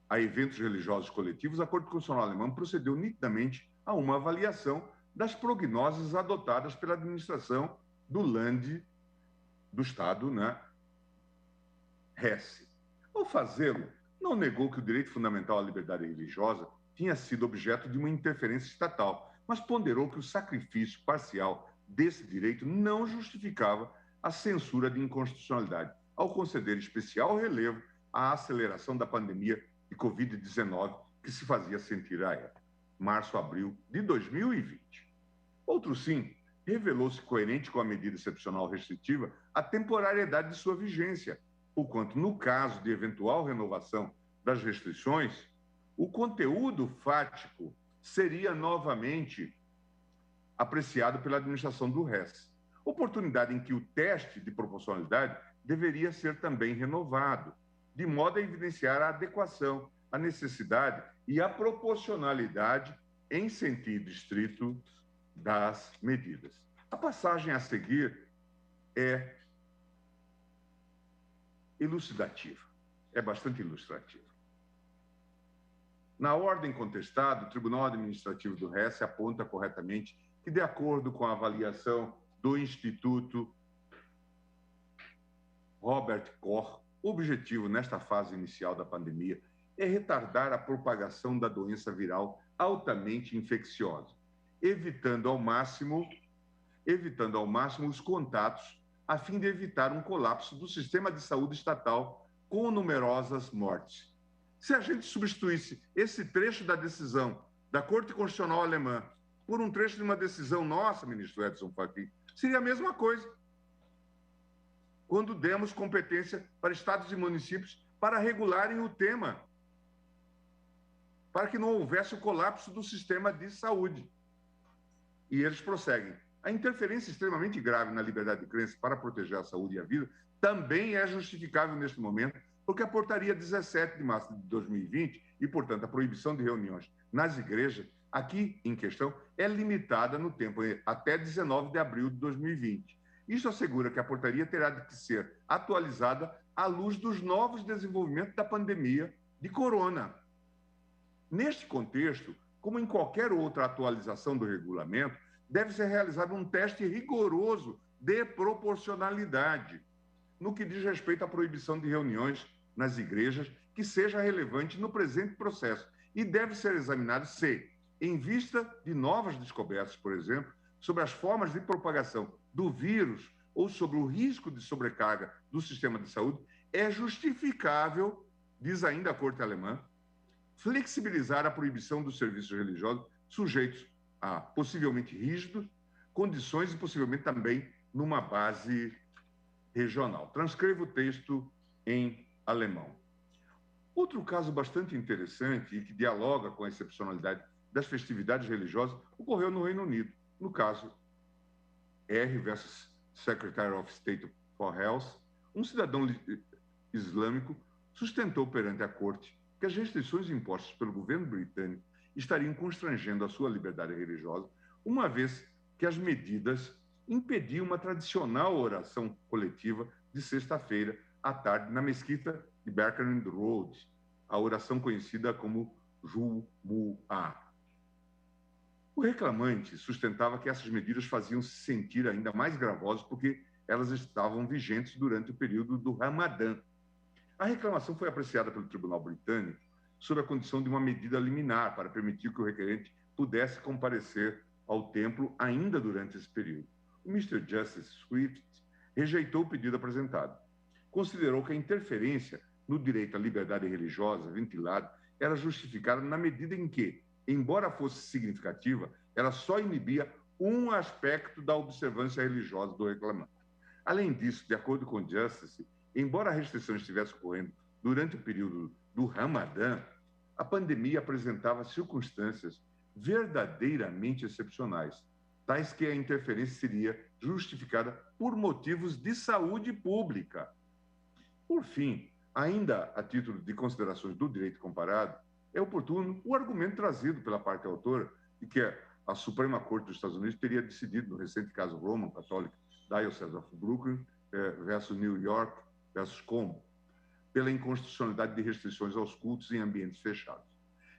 Speaker 2: a eventos religiosos coletivos, a Corte Constitucional Alemã procedeu nitidamente a uma avaliação das prognoses adotadas pela administração do Land, do Estado, Hesse. Ao fazê-lo, não negou que o direito fundamental à liberdade religiosa tinha sido objeto de uma interferência estatal, mas ponderou que o sacrifício parcial desse direito não justificava a censura de inconstitucionalidade, ao conceder especial relevo à aceleração da pandemia de Covid-19 que se fazia sentir à época, março-abril de 2020. Outro sim, revelou-se coerente com a medida excepcional restritiva a temporariedade de sua vigência, porquanto, no caso de eventual renovação das restrições, o conteúdo fático seria novamente apreciado pela administração do Hesse, oportunidade em que o teste de proporcionalidade deveria ser também renovado, de modo a evidenciar a adequação, a necessidade e a proporcionalidade em sentido estrito das medidas. A passagem a seguir é elucidativa, é bastante ilustrativa. Na ordem contestada, o Tribunal Administrativo do Hesse aponta corretamente que, de acordo com a avaliação do Instituto Robert Koch, o objetivo nesta fase inicial da pandemia é retardar a propagação da doença viral altamente infecciosa, evitando ao máximo os contatos, a fim de evitar um colapso do sistema de saúde estatal com numerosas mortes. Se a gente substituísse esse trecho da decisão da Corte Constitucional Alemã por um trecho de uma decisão nossa, ministro Edson Fachin, seria a mesma coisa. Quando demos competência para estados e municípios para regularem o tema, para que não houvesse o colapso do sistema de saúde. E eles prosseguem. A interferência extremamente grave na liberdade de crença para proteger a saúde e a vida também é justificável neste momento, porque a portaria 17 de março de 2020 e, portanto, a proibição de reuniões nas igrejas, aqui em questão, é limitada no tempo até 19 de abril de 2020. Isso assegura que a portaria terá de ser atualizada à luz dos novos desenvolvimentos da pandemia de corona. Neste contexto, como em qualquer outra atualização do regulamento, deve ser realizado um teste rigoroso de proporcionalidade, no que diz respeito à proibição de reuniões nas igrejas que seja relevante no presente processo e deve ser examinado se, em vista de novas descobertas, por exemplo, sobre as formas de propagação do vírus ou sobre o risco de sobrecarga do sistema de saúde, é justificável, diz ainda a Corte Alemã, flexibilizar a proibição dos serviços religiosos sujeitos a possivelmente rígidos condições e possivelmente também numa base regional. Transcrevo o texto em alemão. Outro caso bastante interessante e que dialoga com a excepcionalidade das festividades religiosas ocorreu no Reino Unido. No caso, R versus Secretary of State for Health, um cidadão islâmico sustentou perante a corte que as restrições impostas pelo governo britânico estariam constrangendo a sua liberdade religiosa, uma vez que as medidas impediam uma tradicional oração coletiva de sexta-feira à tarde na mesquita de Berkhamsted Road, a oração conhecida como Jumu'ah. O reclamante sustentava que essas medidas faziam se sentir ainda mais gravosas porque elas estavam vigentes durante o período do Ramadã. A reclamação foi apreciada pelo Tribunal Britânico sob a condição de uma medida liminar para permitir que o requerente pudesse comparecer ao templo ainda durante esse período. O Mr. Justice Swift rejeitou o pedido apresentado. Considerou que a interferência no direito à liberdade religiosa ventilado era justificada na medida em que, embora fosse significativa, ela só inibia um aspecto da observância religiosa do reclamante. Além disso, de acordo com o Justice, embora a restrição estivesse ocorrendo durante o período do Ramadã, a pandemia apresentava circunstâncias verdadeiramente excepcionais, tais que a interferência seria justificada por motivos de saúde pública. Por fim, ainda a título de considerações do direito comparado, é oportuno o argumento trazido pela parte autora de que a Suprema Corte dos Estados Unidos teria decidido no recente caso Roman Catholic Diocese of Brooklyn versus New York versus Como, pela inconstitucionalidade de restrições aos cultos em ambientes fechados.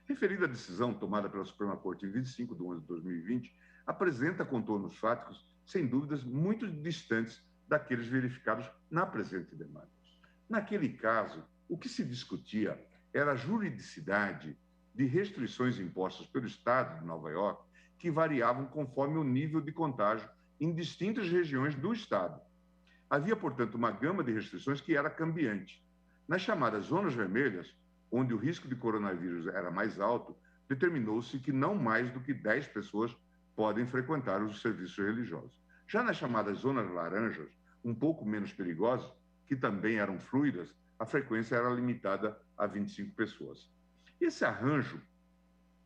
Speaker 2: Referida decisão tomada pela Suprema Corte em 25 de 11 de 2020, apresenta contornos fáticos, sem dúvidas, muito distantes daqueles verificados na presente demanda. Naquele caso, o que se discutia era a juridicidade de restrições impostas pelo Estado de Nova York, que variavam conforme o nível de contágio em distintas regiões do Estado. Havia, portanto, uma gama de restrições que era cambiante. Nas chamadas zonas vermelhas, onde o risco de coronavírus era mais alto, determinou-se que não mais do que 10 pessoas podem frequentar os serviços religiosos. Já nas chamadas zonas laranjas, um pouco menos perigosas, que também eram fluidas, a frequência era limitada a 25 pessoas. Esse arranjo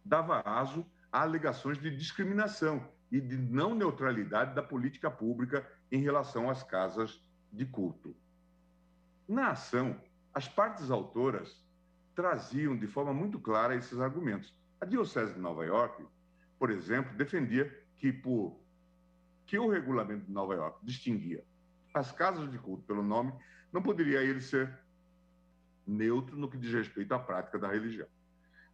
Speaker 2: dava aso a alegações de discriminação e de não neutralidade da política pública em relação às casas de culto. Na ação, as partes autoras traziam de forma muito clara esses argumentos. A Diocese de Nova York, por exemplo, defendia que o regulamento de Nova York distinguia as casas de culto pelo nome, não poderia ele ser neutro no que diz respeito à prática da religião.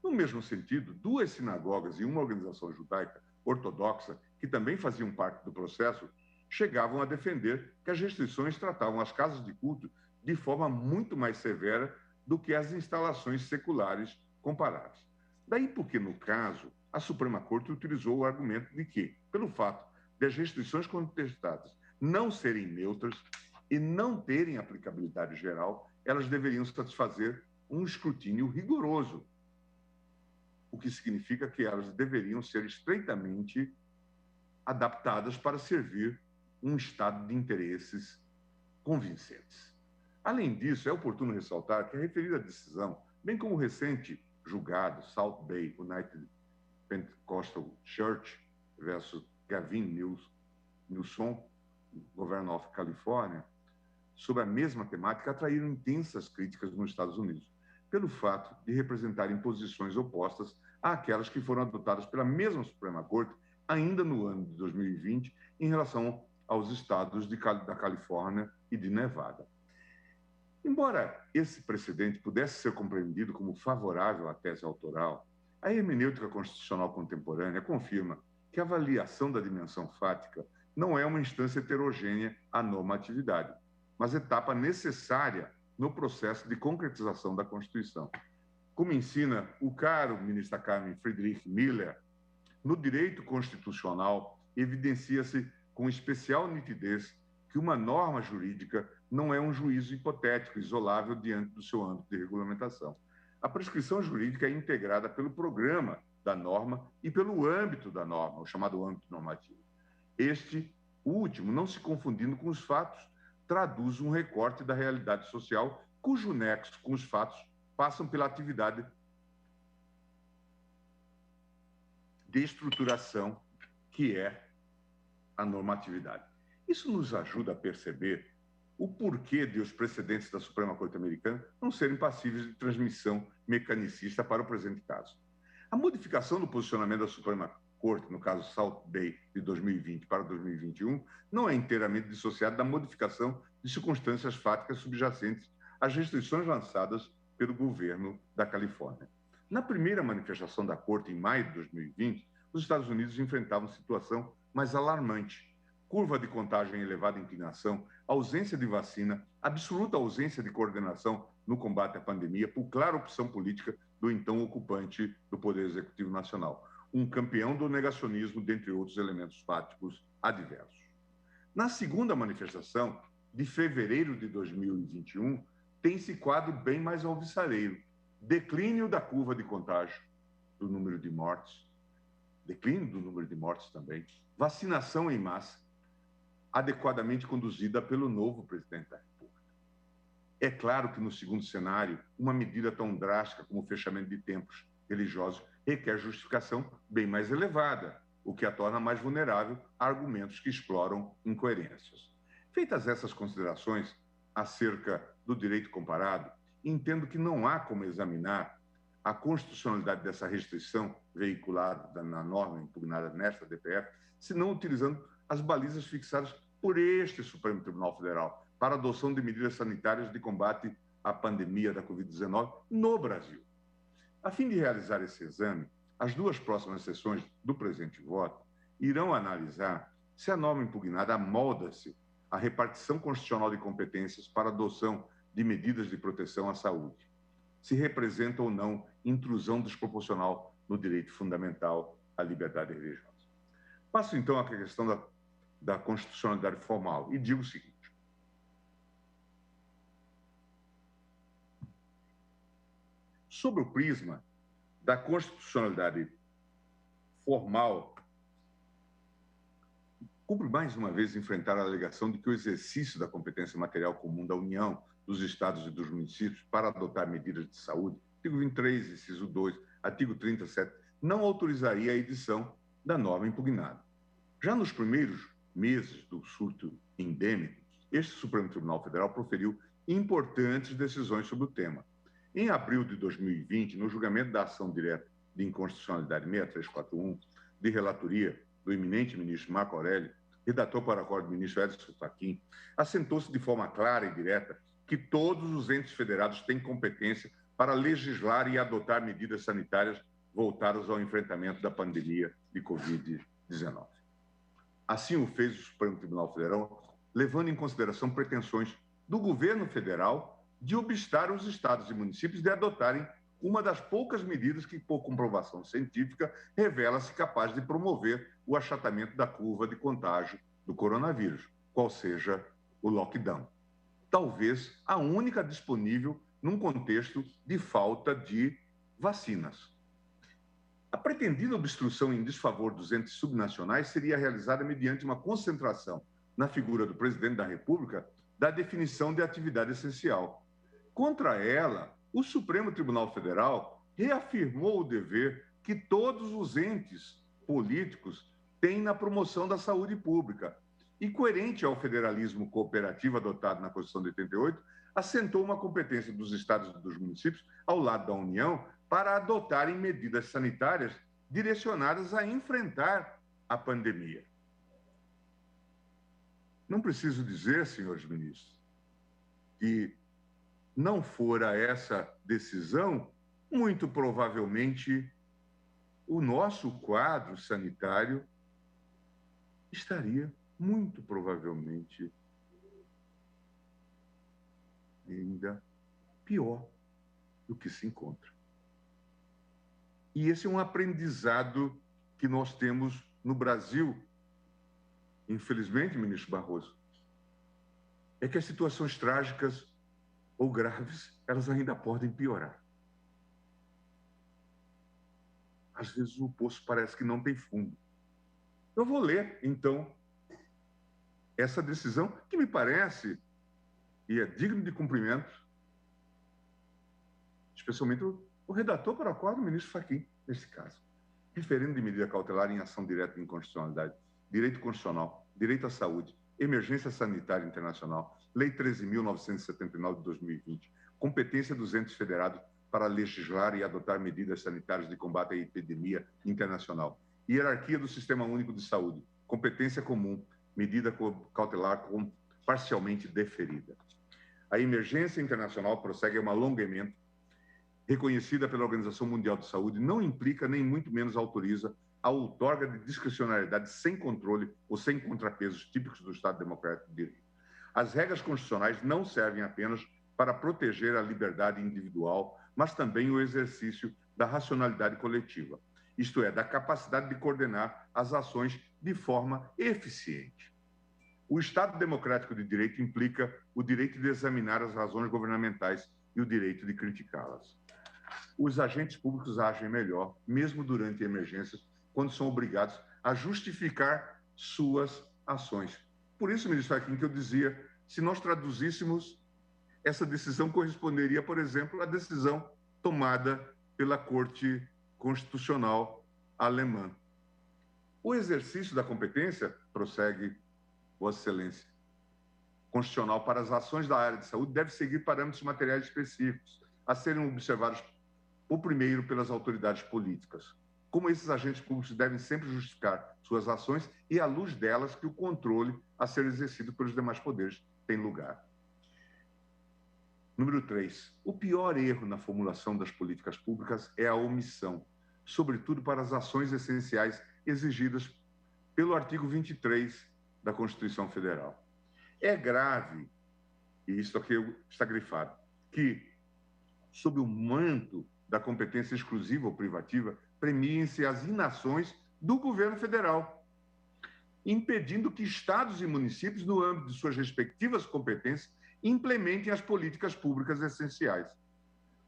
Speaker 2: No mesmo sentido, 2 sinagogas e uma organização judaica ortodoxa, que também faziam parte do processo, chegavam a defender que as restrições tratavam as casas de culto de forma muito mais severa do que as instalações seculares comparadas. Daí porque, no caso, a Suprema Corte utilizou o argumento de que, pelo fato de as restrições contestadas não serem neutras e não terem aplicabilidade geral, elas deveriam satisfazer um escrutínio rigoroso, o que significa que elas deveriam ser estreitamente adaptadas para servir um estado de interesses convincentes. Além disso, é oportuno ressaltar que a referida decisão, bem como o recente julgado South Bay United Pentecostal Church versus Gavin Newsom, Governor of California, sobre a mesma temática, atraíram intensas críticas nos Estados Unidos, pelo fato de representarem posições opostas àquelas que foram adotadas pela mesma Suprema Corte ainda no ano de 2020 em relação aos estados da Califórnia e de Nevada. Embora esse precedente pudesse ser compreendido como favorável à tese autoral, a hermenêutica constitucional contemporânea confirma que a avaliação da dimensão fática não é uma instância heterogênea à normatividade, mas etapa necessária no processo de concretização da Constituição. Como ensina o caro ministro Carmen Friedrich Miller, no direito constitucional evidencia-se com especial nitidez que uma norma jurídica não é um juízo hipotético, isolável diante do seu âmbito de regulamentação. A prescrição jurídica é integrada pelo programa da norma e pelo âmbito da norma, o chamado âmbito normativo. Este último, não se confundindo com os fatos, traduz um recorte da realidade social cujo nexo com os fatos passam pela atividade de estruturação que é a normatividade. Isso nos ajuda a perceber o porquê de os precedentes da Suprema Corte Americana não serem passíveis de transmissão mecanicista para o presente caso. A modificação do posicionamento da Suprema Corte, no caso Salt Bay de 2020 para 2021, não é inteiramente dissociada da modificação de circunstâncias fáticas subjacentes às restrições lançadas pelo governo da Califórnia. Na primeira manifestação da Corte, em maio de 2020, os Estados Unidos enfrentavam situação mais alarmante. Curva de contágio em elevada inclinação, ausência de vacina, absoluta ausência de coordenação no combate à pandemia por clara opção política do então ocupante do Poder Executivo Nacional, um campeão do negacionismo, dentre outros elementos fáticos adversos. Na segunda manifestação, de fevereiro de 2021, tem esse quadro bem mais alvissareiro. Declínio da curva de contágio, do número de mortes, declínio do número de mortes também, vacinação em massa, adequadamente conduzida pelo novo presidente da República. É claro que no segundo cenário, uma medida tão drástica como o fechamento de templos religiosos requer justificação bem mais elevada, o que a torna mais vulnerável a argumentos que exploram incoerências. Feitas essas considerações acerca do direito comparado, entendo que não há como examinar a constitucionalidade dessa restrição veiculada na norma impugnada nesta DPF, senão utilizando as balizas fixadas por este Supremo Tribunal Federal para a adoção de medidas sanitárias de combate à pandemia da Covid-19 no Brasil. A fim de realizar esse exame, as duas próximas sessões do presente voto irão analisar se a norma impugnada amolda-se à repartição constitucional de competências para a adoção de medidas de proteção à saúde, se representa ou não intrusão desproporcional no direito fundamental à liberdade religiosa. Passo, então, à questão da constitucionalidade formal e digo o seguinte. Sobre o prisma da constitucionalidade formal, cumpre mais uma vez enfrentar a alegação de que o exercício da competência material comum da União, dos Estados e dos municípios para adotar medidas de saúde, artigo 23, inciso 2, artigo 37, não autorizaria a edição da norma impugnada. Já nos primeiros meses do surto endêmico, este Supremo Tribunal Federal proferiu importantes decisões sobre o tema. Em abril de 2020, no julgamento da ação direta de inconstitucionalidade 6341, de relatoria do eminente ministro Marco Aurélio, redator para o acordo do ministro Edson Fachin, assentou-se de forma clara e direta que todos os entes federados têm competência para legislar e adotar medidas sanitárias voltadas ao enfrentamento da pandemia de Covid-19. Assim o fez o Supremo Tribunal Federal, levando em consideração pretensões do governo federal de obstar os estados e municípios de adotarem uma das poucas medidas que, por comprovação científica, revela-se capaz de promover o achatamento da curva de contágio do coronavírus, qual seja o lockdown. Talvez a única disponível num contexto de falta de vacinas. A pretendida obstrução em desfavor dos entes subnacionais seria realizada mediante uma concentração na figura do presidente da República da definição de atividade essencial. Contra ela, o Supremo Tribunal Federal reafirmou o dever que todos os entes políticos têm na promoção da saúde pública. E, coerente ao federalismo cooperativo adotado na Constituição de 88, assentou uma competência dos estados e dos municípios ao lado da União para adotarem medidas sanitárias direcionadas a enfrentar a pandemia. Não preciso dizer, senhores ministros, que não fora essa decisão, muito provavelmente o nosso quadro sanitário estaria muito provavelmente ainda pior do que se encontra. E esse é um aprendizado que nós temos no Brasil, infelizmente, ministro Barroso, é que as situações trágicas ou graves, elas ainda podem piorar. Às vezes o poço parece que não tem fundo. Eu vou ler, então, essa decisão que me parece, e é digno de cumprimento, especialmente o redator para o qual o ministro Fachin, nesse caso. Referendo de medida cautelar em ação direta de inconstitucionalidade, direito constitucional, direito à saúde, emergência sanitária internacional, Lei 13.979 de 2020, competência dos entes federados para legislar e adotar medidas sanitárias de combate à epidemia internacional, hierarquia do Sistema Único de Saúde, competência comum, medida cautelar parcialmente deferida. A emergência internacional prossegue a um alongamento reconhecida pela Organização Mundial de Saúde, não implica nem muito menos autoriza a outorga de discricionariedade sem controle ou sem contrapesos típicos do Estado Democrático de Direito. As regras constitucionais não servem apenas para proteger a liberdade individual, mas também o exercício da racionalidade coletiva, isto é, da capacidade de coordenar as ações de forma eficiente. O Estado Democrático de Direito implica o direito de examinar as razões governamentais e o direito de criticá-las. Os agentes públicos agem melhor, mesmo durante emergências, quando são obrigados a justificar suas ações. Por isso, ministro Fachin, que eu dizia, se nós traduzíssemos, essa decisão corresponderia, por exemplo, à decisão tomada pela Corte Constitucional alemã. O exercício da competência, prossegue Vossa Excelência, constitucional para as ações da área de saúde deve seguir parâmetros materiais específicos, a serem observados, o primeiro, pelas autoridades políticas. Como esses agentes públicos devem sempre justificar suas ações e, à luz delas, que o controle a ser exercido pelos demais poderes tem lugar. Número 3. O pior erro na formulação das políticas públicas é a omissão, sobretudo para as ações essenciais exigidas pelo artigo 23 da Constituição Federal. É grave, e isso aqui está grifado, que, sob o manto da competência exclusiva ou privativa, premiem-se as inações do governo federal, impedindo que estados e municípios, no âmbito de suas respectivas competências, implementem as políticas públicas essenciais.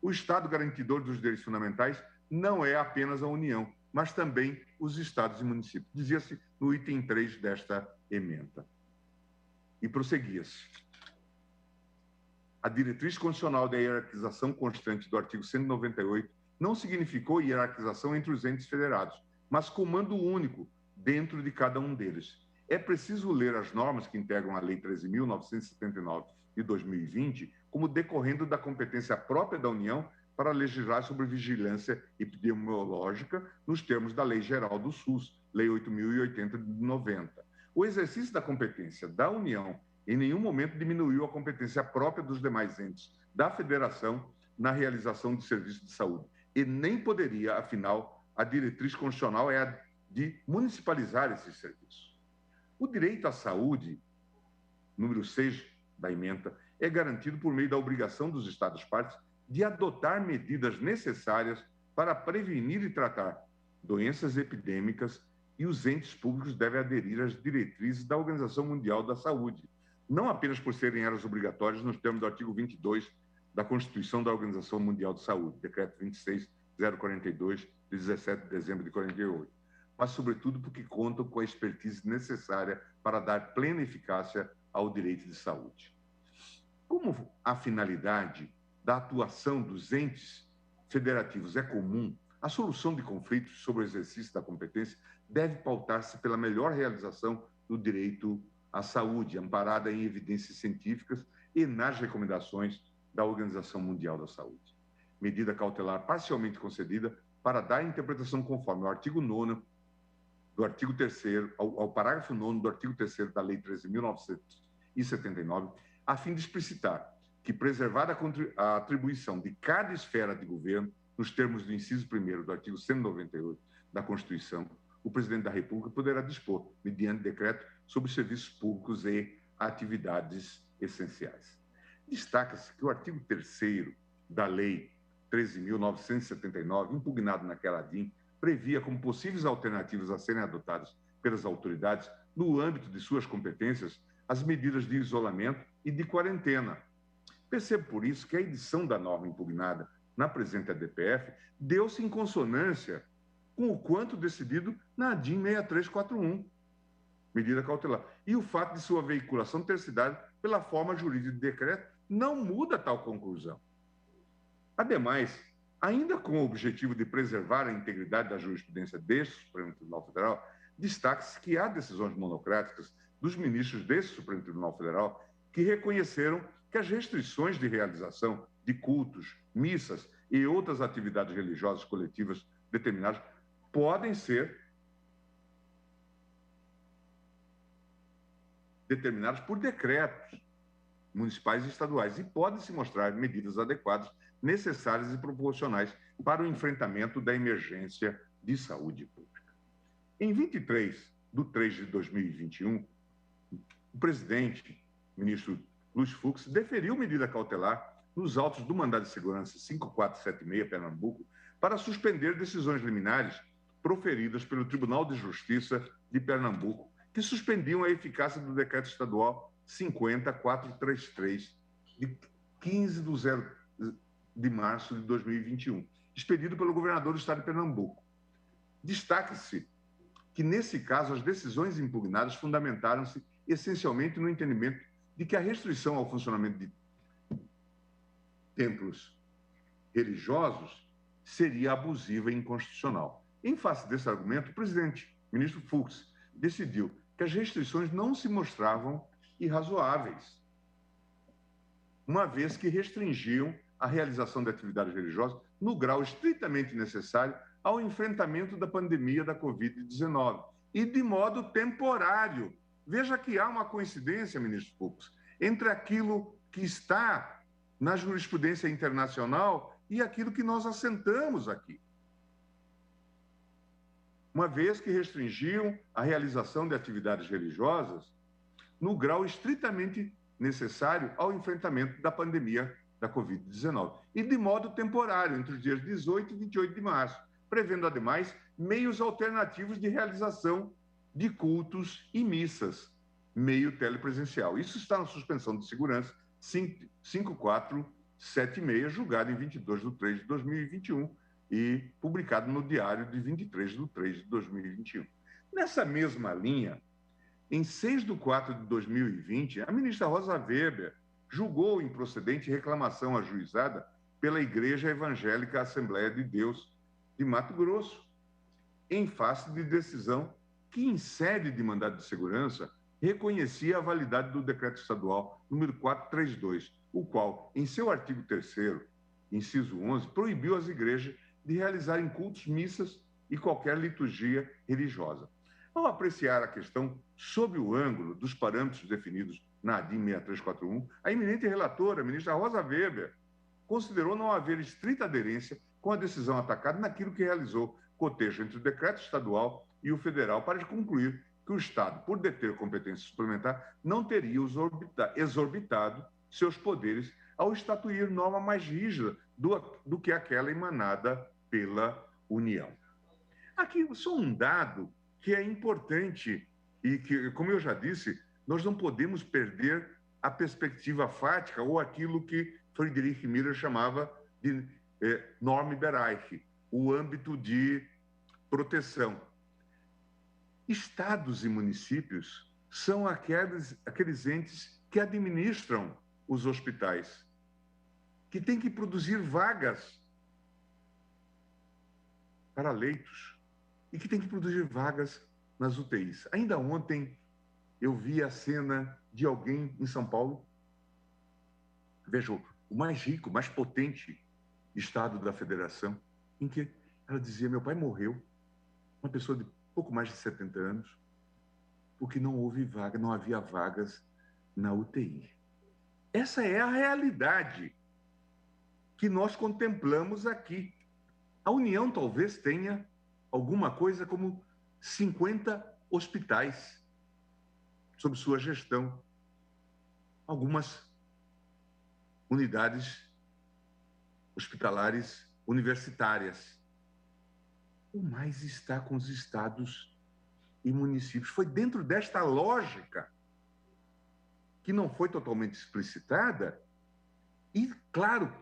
Speaker 2: O Estado garantidor dos direitos fundamentais não é apenas a União, mas também os estados e municípios. Dizia-se no item 3 desta emenda. E prosseguia-se. A diretriz constitucional da hierarquização constante do artigo 198 não significou hierarquização entre os entes federados, mas comando único dentro de cada um deles. É preciso ler as normas que integram a Lei 13.979 de 2020 como decorrendo da competência própria da União para legislar sobre vigilância epidemiológica nos termos da Lei Geral do SUS, Lei 8.080 de 90. O exercício da competência da União em nenhum momento diminuiu a competência própria dos demais entes da Federação na realização de serviços de saúde. E nem poderia, afinal, a diretriz constitucional é a de municipalizar esses serviços. O direito à saúde, número 6 da emenda, é garantido por meio da obrigação dos Estados-partes de adotar medidas necessárias para prevenir e tratar doenças epidêmicas, e os entes públicos devem aderir às diretrizes da Organização Mundial da Saúde, não apenas por serem elas obrigatórias nos termos do artigo 22 da Constituição da Organização Mundial de Saúde, decreto 26.042, de 17 de dezembro de 48, mas sobretudo porque contam com a expertise necessária para dar plena eficácia ao direito de saúde. Como a finalidade da atuação dos entes federativos é comum, a solução de conflitos sobre o exercício da competência deve pautar-se pela melhor realização do direito à saúde, amparada em evidências científicas e nas recomendações da Organização Mundial da Saúde. Medida cautelar parcialmente concedida para dar interpretação conforme o artigo 9º do artigo 3º, ao parágrafo 9º do artigo 3º da Lei 13.979, a fim de explicitar que, preservada a atribuição de cada esfera de governo, nos termos do inciso 1º do artigo 198 da Constituição, o Presidente da República poderá dispor, mediante decreto, sobre serviços públicos e atividades essenciais. Destaca-se que o artigo 3º da Lei 13.979, impugnado naquela ADIM, previa como possíveis alternativas a serem adotadas pelas autoridades, no âmbito de suas competências, as medidas de isolamento e de quarentena. Percebo, por isso, que a edição da norma impugnada na presente ADPF deu-se em consonância com o quanto decidido na ADIM 6341, medida cautelar. E o fato de sua veiculação ter se dado pela forma jurídica de decreto não muda tal conclusão. Ademais, ainda com o objetivo de preservar a integridade da jurisprudência deste Supremo Tribunal Federal, destaque-se que há decisões monocráticas dos ministros desse Supremo Tribunal Federal que reconheceram que as restrições de realização de cultos, missas e outras atividades religiosas coletivas determinadas podem ser determinadas por decretos municipais e estaduais e podem se mostrar medidas adequadas, necessárias e proporcionais para o enfrentamento da emergência de saúde pública. Em 23/3/2021, o presidente, ministro Luiz Fux, deferiu medida cautelar nos autos do mandado de segurança 5476, Pernambuco, para suspender decisões liminares proferidas pelo Tribunal de Justiça de Pernambuco, que suspendiam a eficácia do decreto estadual 50433, de 15 de março de 2021, expedido pelo governador do estado de Pernambuco. Destaque-se que, nesse caso, as decisões impugnadas fundamentaram-se essencialmente no entendimento de que a restrição ao funcionamento de templos religiosos seria abusiva e inconstitucional. Em face desse argumento, o presidente, ministro Fux, decidiu que as restrições não se mostravam irrazoáveis, uma vez que restringiam a realização de atividades religiosas no grau estritamente necessário ao enfrentamento da pandemia da Covid-19 e de modo temporário. Veja que há uma coincidência, ministro Fux, entre aquilo que está na jurisprudência internacional e aquilo que nós assentamos aqui. Uma vez que restringiam a realização de atividades religiosas no grau estritamente necessário ao enfrentamento da pandemia da Covid-19 e de modo temporário, entre os dias 18 e 28 de março, prevendo, ademais, meios alternativos de realização de cultos e missas, meio telepresencial. Isso está na suspensão de segurança 5476, julgado em 22/3/2021 e publicado no Diário de 23/3/2021. Nessa mesma linha, em 6/4/2020, a ministra Rosa Weber julgou improcedente reclamação ajuizada pela Igreja Evangélica Assembleia de Deus de Mato Grosso, em face de decisão que, em sede de mandado de segurança, reconhecia a validade do decreto estadual número 432, o qual, em seu artigo 3º, inciso 11, proibiu as igrejas de realizarem cultos, missas e qualquer liturgia religiosa. Ao apreciar a questão sob o ângulo dos parâmetros definidos na ADIM 6341, a eminente relatora, a ministra Rosa Weber, considerou não haver estrita aderência com a decisão atacada naquilo que realizou cotejo entre o decreto estadual e o federal para concluir que o Estado, por deter competência suplementar, não teria exorbitado seus poderes ao estatuir norma mais rígida do que aquela emanada pela União. Aqui só um dado que é importante e que, como eu já disse, nós não podemos perder a perspectiva fática ou aquilo que Friedrich Miller chamava de Normbereich, o âmbito de proteção. Estados e municípios são aqueles entes que administram os hospitais, que têm que produzir vagas para leitos e que têm que produzir vagas nas UTIs. Ainda ontem eu vi a cena de alguém em São Paulo, veja, o mais rico, mais potente estado da federação, em que ela dizia: meu pai morreu, uma pessoa de pouco mais de 70 anos, porque não houve vaga, não havia vagas na UTI. Essa é a realidade que nós contemplamos aqui. A União talvez tenha alguma coisa como 50 hospitais sob sua gestão, algumas unidades hospitalares universitárias. O mais está com os estados e municípios. Foi dentro desta lógica, que não foi totalmente explicitada, e, claro,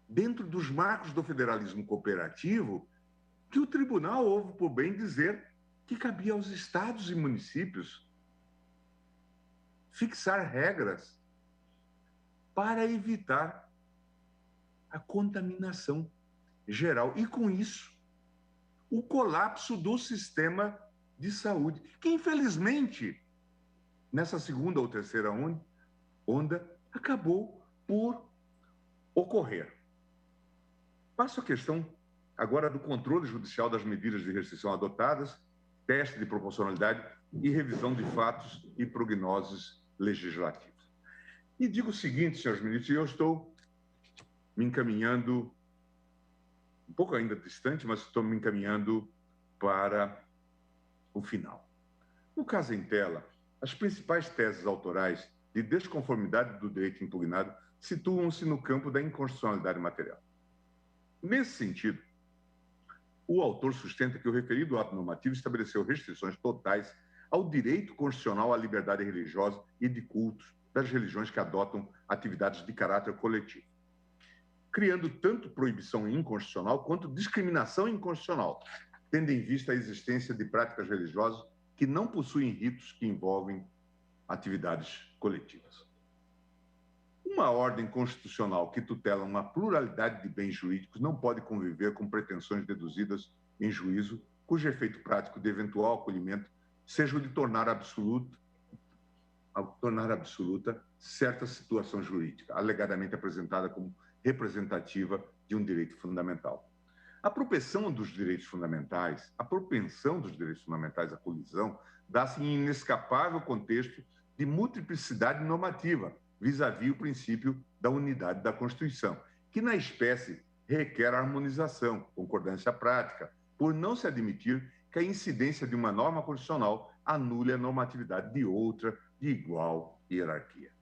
Speaker 2: dentro dos marcos do federalismo cooperativo, que o tribunal houve por bem dizer que cabia aos estados e municípios fixar regras para evitar a contaminação geral. E, com isso, o colapso do sistema de saúde, que, infelizmente, nessa segunda ou terceira onda, acabou por ocorrer. Passo a questão agora do controle judicial das medidas de restrição adotadas, teste de proporcionalidade e revisão de fatos e prognoses legislativos. E digo o seguinte, senhores ministros, e eu estou me encaminhando, um pouco ainda distante, mas estou me encaminhando para o final. No caso em tela, as principais teses autorais de desconformidade do direito impugnado situam-se no campo da inconstitucionalidade material. Nesse sentido, o autor sustenta que o referido ato normativo estabeleceu restrições totais ao direito constitucional à liberdade religiosa e de cultos das religiões que adotam atividades de caráter coletivo, criando tanto proibição inconstitucional quanto discriminação inconstitucional, tendo em vista a existência de práticas religiosas que não possuem ritos que envolvem atividades coletivas. Uma ordem constitucional que tutela uma pluralidade de bens jurídicos não pode conviver com pretensões deduzidas em juízo, cujo efeito prático de eventual acolhimento seja o de tornar absoluta certa situação jurídica, alegadamente apresentada como representativa de um direito fundamental. A propensão dos direitos fundamentais à colisão dá-se em inescapável contexto de multiplicidade normativa, vis-à-vis o princípio da unidade da Constituição, que na espécie requer harmonização, concordância prática, por não se admitir que a incidência de uma norma constitucional anule a normatividade de outra de igual hierarquia.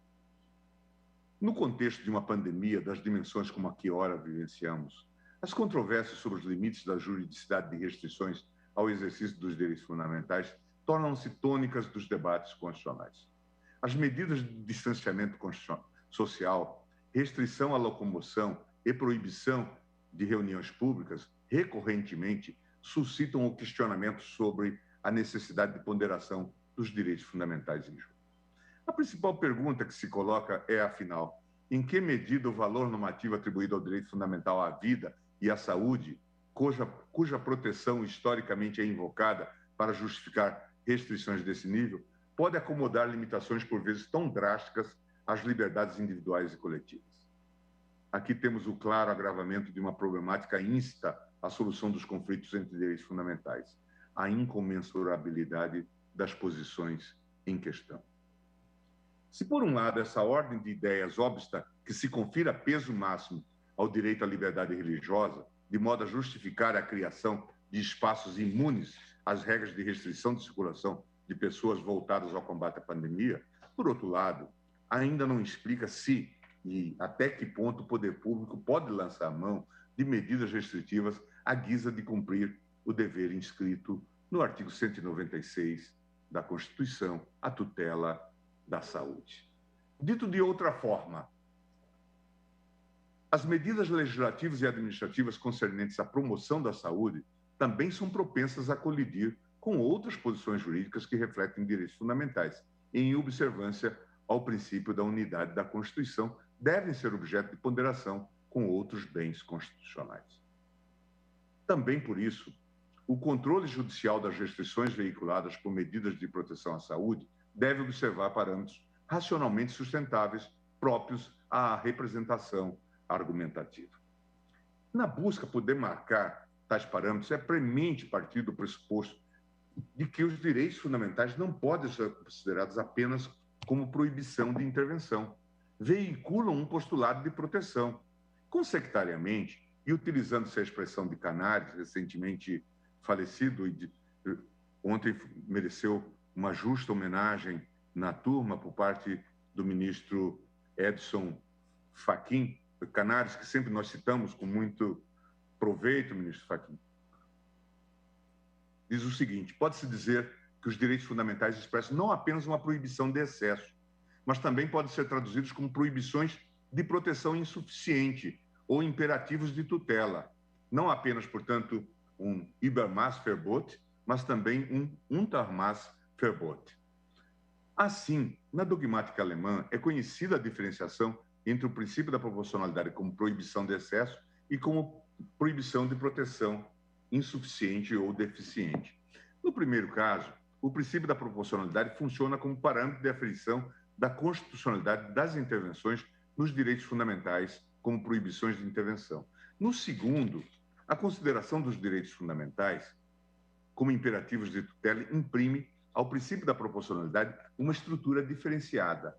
Speaker 2: No contexto de uma pandemia das dimensões como a que ora vivenciamos, as controvérsias sobre os limites da juridicidade de restrições ao exercício dos direitos fundamentais tornam-se tônicas dos debates constitucionais. As medidas de distanciamento social, restrição à locomoção e proibição de reuniões públicas recorrentemente suscitam o questionamento sobre a necessidade de ponderação dos direitos fundamentais em jogo. A principal pergunta que se coloca é, afinal, em que medida o valor normativo atribuído ao direito fundamental à vida e à saúde, cuja proteção historicamente é invocada para justificar restrições desse nível, pode acomodar limitações por vezes tão drásticas às liberdades individuais e coletivas. Aqui temos o claro agravamento de uma problemática insta à solução dos conflitos entre direitos fundamentais, a incomensurabilidade das posições em questão. Se, por um lado, essa ordem de ideias obsta que se confira peso máximo ao direito à liberdade religiosa, de modo a justificar a criação de espaços imunes às regras de restrição de circulação de pessoas voltadas ao combate à pandemia, por outro lado, ainda não explica se e até que ponto o poder público pode lançar a mão de medidas restritivas à guisa de cumprir o dever inscrito no artigo 196 da Constituição, a tutela da saúde. Dito de outra forma, as medidas legislativas e administrativas concernentes à promoção da saúde também são propensas a colidir com outras posições jurídicas que refletem direitos fundamentais, em observância ao princípio da unidade da Constituição, devem ser objeto de ponderação com outros bens constitucionais. Também por isso, o controle judicial das restrições veiculadas por medidas de proteção à saúde deve observar parâmetros racionalmente sustentáveis próprios à representação argumentativa. Na busca por demarcar tais parâmetros, é premente partir do pressuposto de que os direitos fundamentais não podem ser considerados apenas como proibição de intervenção. Veiculam um postulado de proteção. Consectariamente, e utilizando-se a expressão de Canaris, recentemente falecido, e ontem mereceu uma justa homenagem na turma por parte do ministro Edson Fachin, Canários, que sempre nós citamos com muito proveito, ministro Fachin, diz o seguinte: pode-se dizer que os direitos fundamentais expressam não apenas uma proibição de excesso, mas também podem ser traduzidos como proibições de proteção insuficiente ou imperativos de tutela. Não apenas, portanto, um Übermaßverbot, mas também um Untermaßverbot. Assim, na dogmática alemã, é conhecida a diferenciação entre o princípio da proporcionalidade como proibição de excesso e como proibição de proteção insuficiente ou deficiente. No primeiro caso, o princípio da proporcionalidade funciona como parâmetro de aferição da constitucionalidade das intervenções nos direitos fundamentais como proibições de intervenção. No segundo, a consideração dos direitos fundamentais como imperativos de tutela imprime ao princípio da proporcionalidade uma estrutura diferenciada.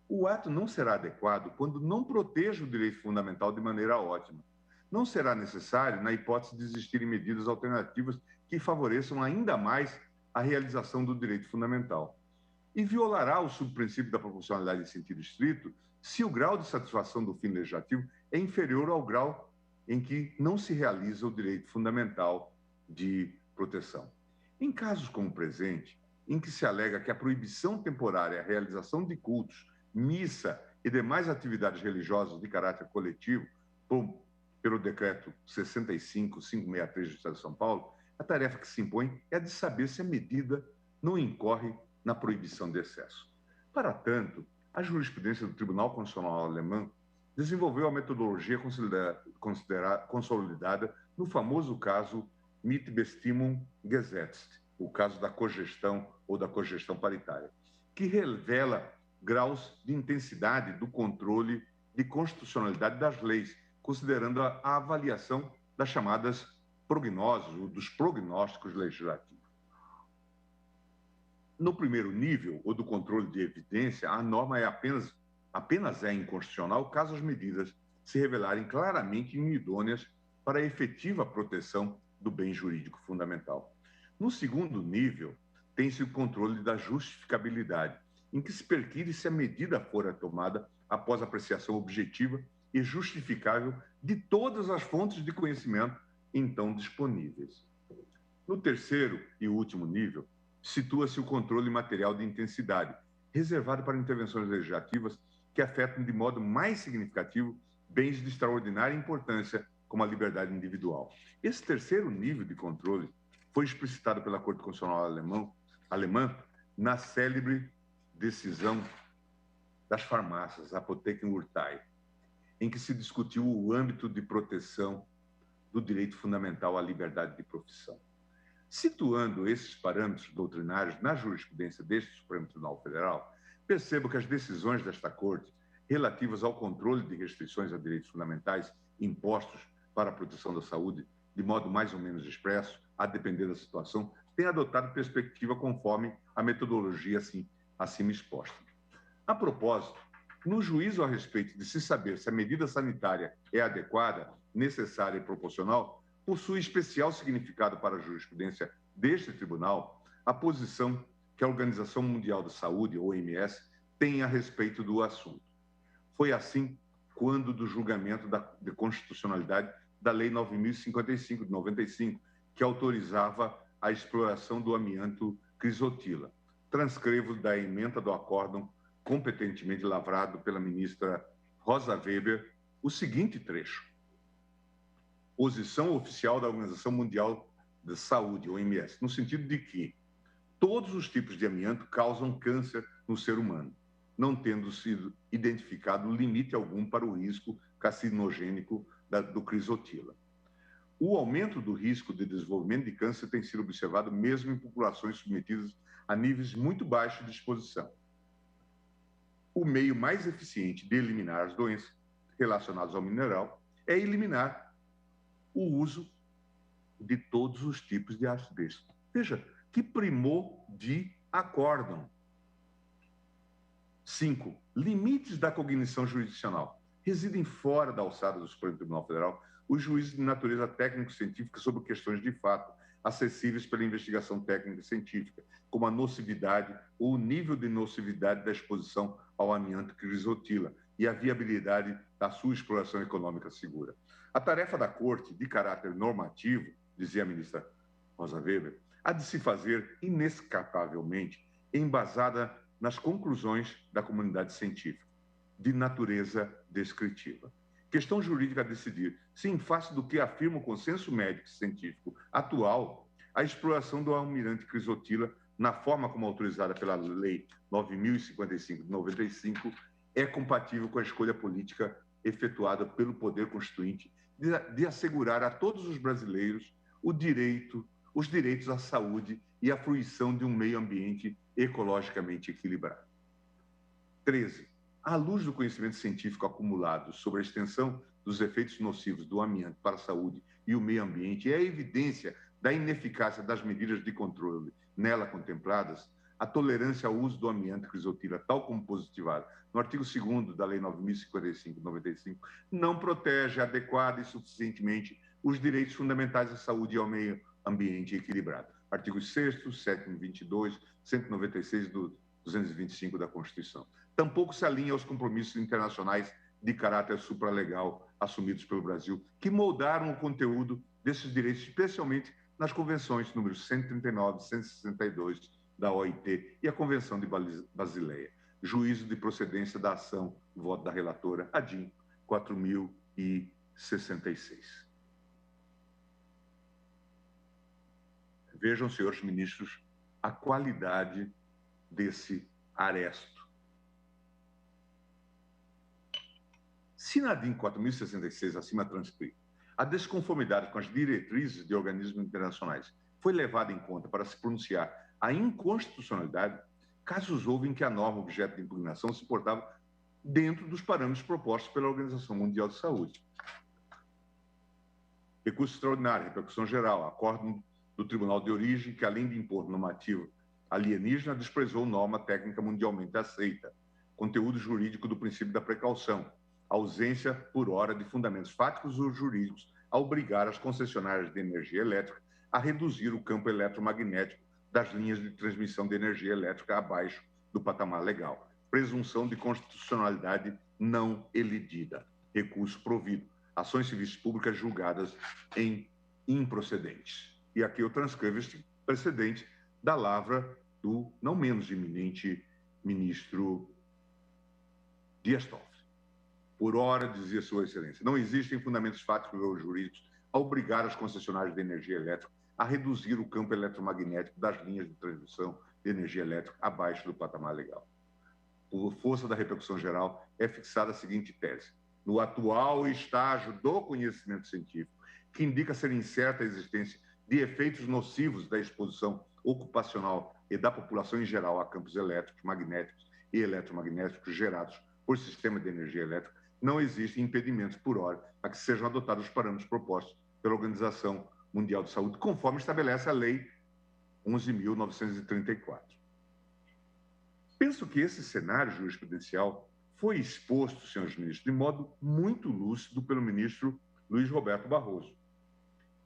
Speaker 2: O ato não será adequado quando não proteja o direito fundamental de maneira ótima. Não será necessário na hipótese de existirem medidas alternativas que favoreçam ainda mais a realização do direito fundamental. E violará o subprincípio da proporcionalidade em sentido estrito se o grau de satisfação do fim legislativo é inferior ao grau em que não se realiza o direito fundamental de proteção. Em casos como o presente, em que se alega que a proibição temporária à realização de cultos, missa e demais atividades religiosas de caráter coletivo, pelo decreto 65.563 do Estado de São Paulo, a tarefa que se impõe é a de saber se a medida não incorre na proibição de excesso. Para tanto, a jurisprudência do Tribunal Constitucional Alemão desenvolveu a metodologia consolidada no famoso caso Mitbestimmungsgesetz, o caso da cogestão ou da cogestão paritária, que revela graus de intensidade do controle de constitucionalidade das leis, considerando a avaliação das chamadas prognoses, ou dos prognósticos legislativos. No primeiro nível, ou do controle de evidência, a norma é apenas é inconstitucional caso as medidas se revelarem claramente inidôneas para a efetiva proteção do bem jurídico fundamental. No segundo nível, tem-se o controle da justificabilidade, em que se perquire se a medida fora tomada após apreciação objetiva e justificável de todas as fontes de conhecimento então disponíveis. No terceiro e último nível, situa-se o controle material de intensidade, reservado para intervenções legislativas que afetam de modo mais significativo bens de extraordinária importância, como a liberdade individual. Esse terceiro nível de controle foi explicitado pela Corte Constitucional alemã na célebre decisão das farmácias, Apothekenurteil, em que se discutiu o âmbito de proteção do direito fundamental à liberdade de profissão. Situando esses parâmetros doutrinários na jurisprudência deste Supremo Tribunal Federal, percebo que as decisões desta Corte relativas ao controle de restrições a direitos fundamentais impostos para a proteção da saúde, de modo mais ou menos expresso, a depender da situação, têm adotado perspectiva conforme a metodologia acima exposta. A propósito, no juízo a respeito de se saber se a medida sanitária é adequada, necessária e proporcional, possui especial significado para a jurisprudência deste tribunal a posição que a Organização Mundial da Saúde, OMS, tem a respeito do assunto. Foi assim quando do julgamento de constitucionalidade da Lei 9.055, de 95, que autorizava a exploração do amianto crisotila. Transcrevo da ementa do acórdão competentemente lavrado pela ministra Rosa Weber o seguinte trecho: posição oficial da Organização Mundial da Saúde, OMS, no sentido de que todos os tipos de amianto causam câncer no ser humano, não tendo sido identificado limite algum para o risco carcinogênico do crisotila. O aumento do risco de desenvolvimento de câncer tem sido observado mesmo em populações submetidas a níveis muito baixos de exposição. O meio mais eficiente de eliminar as doenças relacionadas ao mineral é eliminar o uso de todos os tipos de asbesto. Veja, que primor de acórdão. 5. Limites da cognição jurisdicional. Residem fora da alçada do Supremo Tribunal Federal os juízes de natureza técnico-científica sobre questões de fato, acessíveis pela investigação técnica e científica, como a nocividade ou o nível de nocividade da exposição ao amianto crisotila e a viabilidade da sua exploração econômica segura. A tarefa da Corte, de caráter normativo, dizia a ministra Rosa Weber, há de se fazer inescapavelmente embasada nas conclusões da comunidade científica, de natureza descritiva. Questão jurídica a decidir se, em face do que afirma o consenso médico científico atual, a exploração do almirante Crisotila, na forma como autorizada pela Lei 9.055 de 95, é compatível com a escolha política efetuada pelo Poder Constituinte de assegurar a todos os brasileiros os direitos à saúde e à fruição de um meio ambiente ecologicamente equilibrado. 13. À luz do conhecimento científico acumulado sobre a extensão dos efeitos nocivos do amianto para a saúde e o meio ambiente e a evidência da ineficácia das medidas de controle nela contempladas, a tolerância ao uso do amianto crisotila, tal como positivado no artigo 2º da Lei 9.055 de 95, não protege adequada e suficientemente os direitos fundamentais à saúde e ao meio ambiente equilibrado. Artigos 6º, 7º, 22, 196 do 225 da Constituição. Tampouco se alinha aos compromissos internacionais de caráter supralegal assumidos pelo Brasil, que moldaram o conteúdo desses direitos, especialmente nas convenções números 139 e 162 da OIT e a Convenção de Basileia. Juízo de procedência da ação, voto da relatora, ADIM 4066. Vejam, senhores ministros, a qualidade desse aresto. Se na ADIM 4066, acima transcrito, a desconformidade com as diretrizes de organismos internacionais foi levada em conta para se pronunciar a inconstitucionalidade, casos houve em que a norma objeto de impugnação se portava dentro dos parâmetros propostos pela Organização Mundial de Saúde. Recurso extraordinário, repercussão geral, acordo do Tribunal de Origem, que além de impor normativo alienígena, desprezou norma técnica mundialmente aceita, conteúdo jurídico do princípio da precaução, ausência, por hora, de fundamentos fáticos ou jurídicos a obrigar as concessionárias de energia elétrica a reduzir o campo eletromagnético das linhas de transmissão de energia elétrica abaixo do patamar legal. Presunção de constitucionalidade não elidida. Recurso provido. Ações civis públicas julgadas em improcedentes. E aqui eu transcrevo este precedente da lavra do não menos eminente ministro Dias Toffoli. Por hora, dizia Sua Excelência, não existem fundamentos fáticos ou jurídicos a obrigar as concessionárias de energia elétrica a reduzir o campo eletromagnético das linhas de transmissão de energia elétrica abaixo do patamar legal. Por força da repercussão geral, é fixada a seguinte tese. No atual estágio do conhecimento científico, que indica ser incerta a existência de efeitos nocivos da exposição ocupacional e da população em geral a campos elétricos, magnéticos e eletromagnéticos gerados por sistema de energia elétrica, não existem impedimentos, por hora, a que sejam adotados os parâmetros propostos pela Organização Mundial de Saúde, conforme estabelece a Lei 11.934. Penso que esse cenário jurisprudencial foi exposto, senhores ministros, de modo muito lúcido pelo ministro Luiz Roberto Barroso,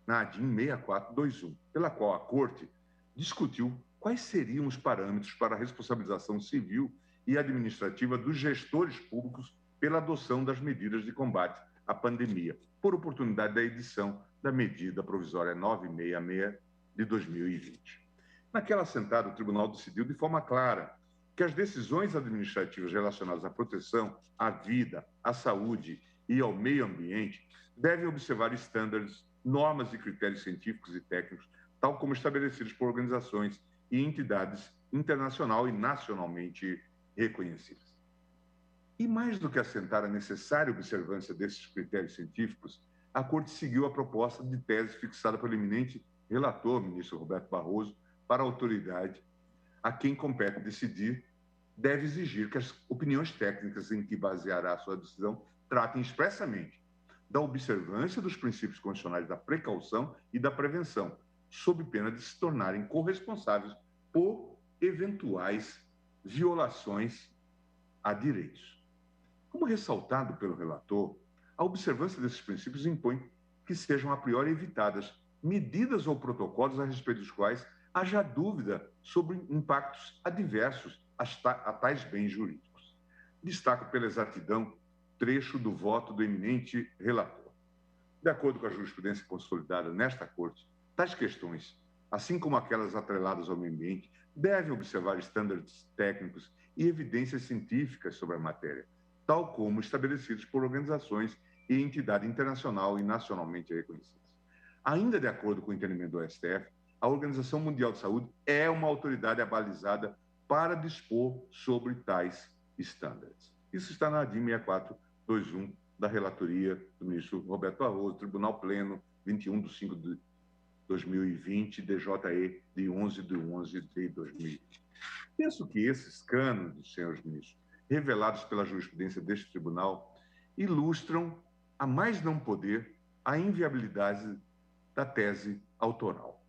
Speaker 2: na ADIM 6421, pela qual a Corte discutiu quais seriam os parâmetros para a responsabilização civil e administrativa dos gestores públicos pela adoção das medidas de combate à pandemia, por oportunidade da edição da medida provisória 966 de 2020. Naquela assentada, o tribunal decidiu de forma clara que as decisões administrativas relacionadas à proteção à vida, à saúde e ao meio ambiente devem observar estándares, normas e critérios científicos e técnicos, tal como estabelecidos por organizações e entidades internacional e nacionalmente reconhecidas. E mais do que assentar a necessária observância desses critérios científicos, a Corte seguiu a proposta de tese fixada pelo eminente relator, ministro Roberto Barroso, para a autoridade a quem compete decidir, deve exigir que as opiniões técnicas em que baseará a sua decisão tratem expressamente da observância dos princípios constitucionais da precaução e da prevenção, sob pena de se tornarem corresponsáveis por eventuais violações a direitos. Como ressaltado pelo relator, a observância desses princípios impõe que sejam a priori evitadas medidas ou protocolos a respeito dos quais haja dúvida sobre impactos adversos a tais bens jurídicos. Destaco pela exatidão trecho do voto do eminente relator. De acordo com a jurisprudência consolidada nesta Corte, tais questões, assim como aquelas atreladas ao meio ambiente, devem observar estándares técnicos e evidências científicas sobre a matéria, tal como estabelecidos por organizações e entidade internacional e nacionalmente reconhecidas. Ainda de acordo com o entendimento do STF, a Organização Mundial de Saúde é uma autoridade abalizada para dispor sobre tais estándares. Isso está na ADIM 6421 da relatoria do ministro Roberto Barroso, Tribunal Pleno, 21 de 5 de 2020, DJE, de 11 de 11 de 2020. Penso que esses cânones, senhores ministros, revelados pela jurisprudência deste tribunal, ilustram, a mais não poder, a inviabilidade da tese autoral.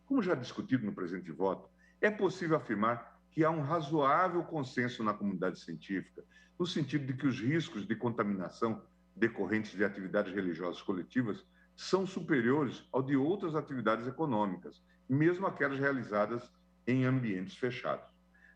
Speaker 2: Como já discutido no presente voto, é possível afirmar que há um razoável consenso na comunidade científica, no sentido de que os riscos de contaminação decorrentes de atividades religiosas coletivas são superiores ao de outras atividades econômicas, mesmo aquelas realizadas em ambientes fechados.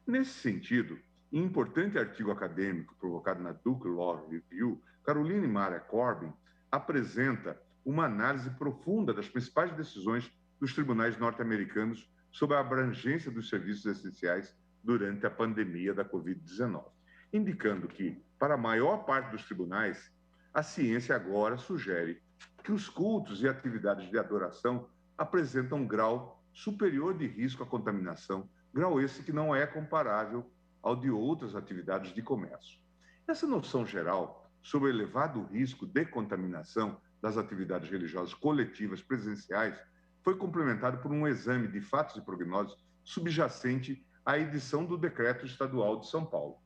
Speaker 2: Nesse sentido, em importante artigo acadêmico provocado na Duke Law Review, Caroline Mara Corbin apresenta uma análise profunda das principais decisões dos tribunais norte-americanos sobre a abrangência dos serviços essenciais durante a pandemia da Covid-19, indicando que, para a maior parte dos tribunais, a ciência agora sugere que os cultos e atividades de adoração apresentam um grau superior de risco à contaminação, grau esse que não é comparável ao de outras atividades de comércio. Essa noção geral sobre o elevado risco de contaminação das atividades religiosas coletivas presenciais foi complementada por um exame de fatos e prognósticos subjacente à edição do Decreto Estadual de São Paulo.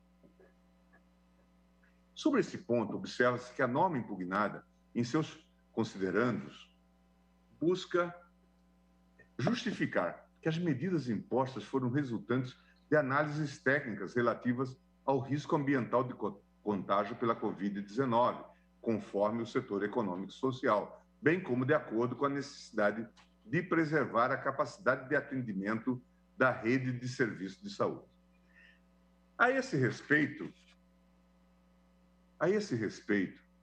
Speaker 2: Sobre esse ponto, observa-se que a norma impugnada, em seus considerandos, busca justificar que as medidas impostas foram resultantes de análises técnicas relativas ao risco ambiental de contágio pela Covid-19, conforme o setor econômico e social, bem como de acordo com a necessidade de preservar a capacidade de atendimento da rede de serviços de saúde. A esse respeito,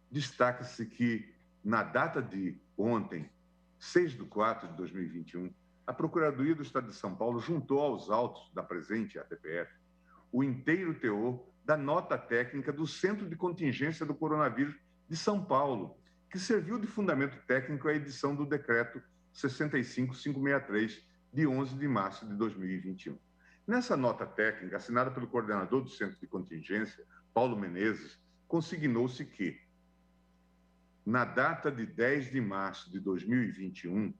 Speaker 2: destaca-se que, na data de ontem, 6/4/2021, a Procuradoria do Estado de São Paulo juntou aos autos da presente ATPF o inteiro teor da nota técnica do Centro de Contingência do Coronavírus de São Paulo, que serviu de fundamento técnico à edição do Decreto 65563, de 11 de março de 2021. Nessa nota técnica, assinada pelo coordenador do Centro de Contingência, Paulo Menezes, consignou-se que, na data de 10 de março de 2021,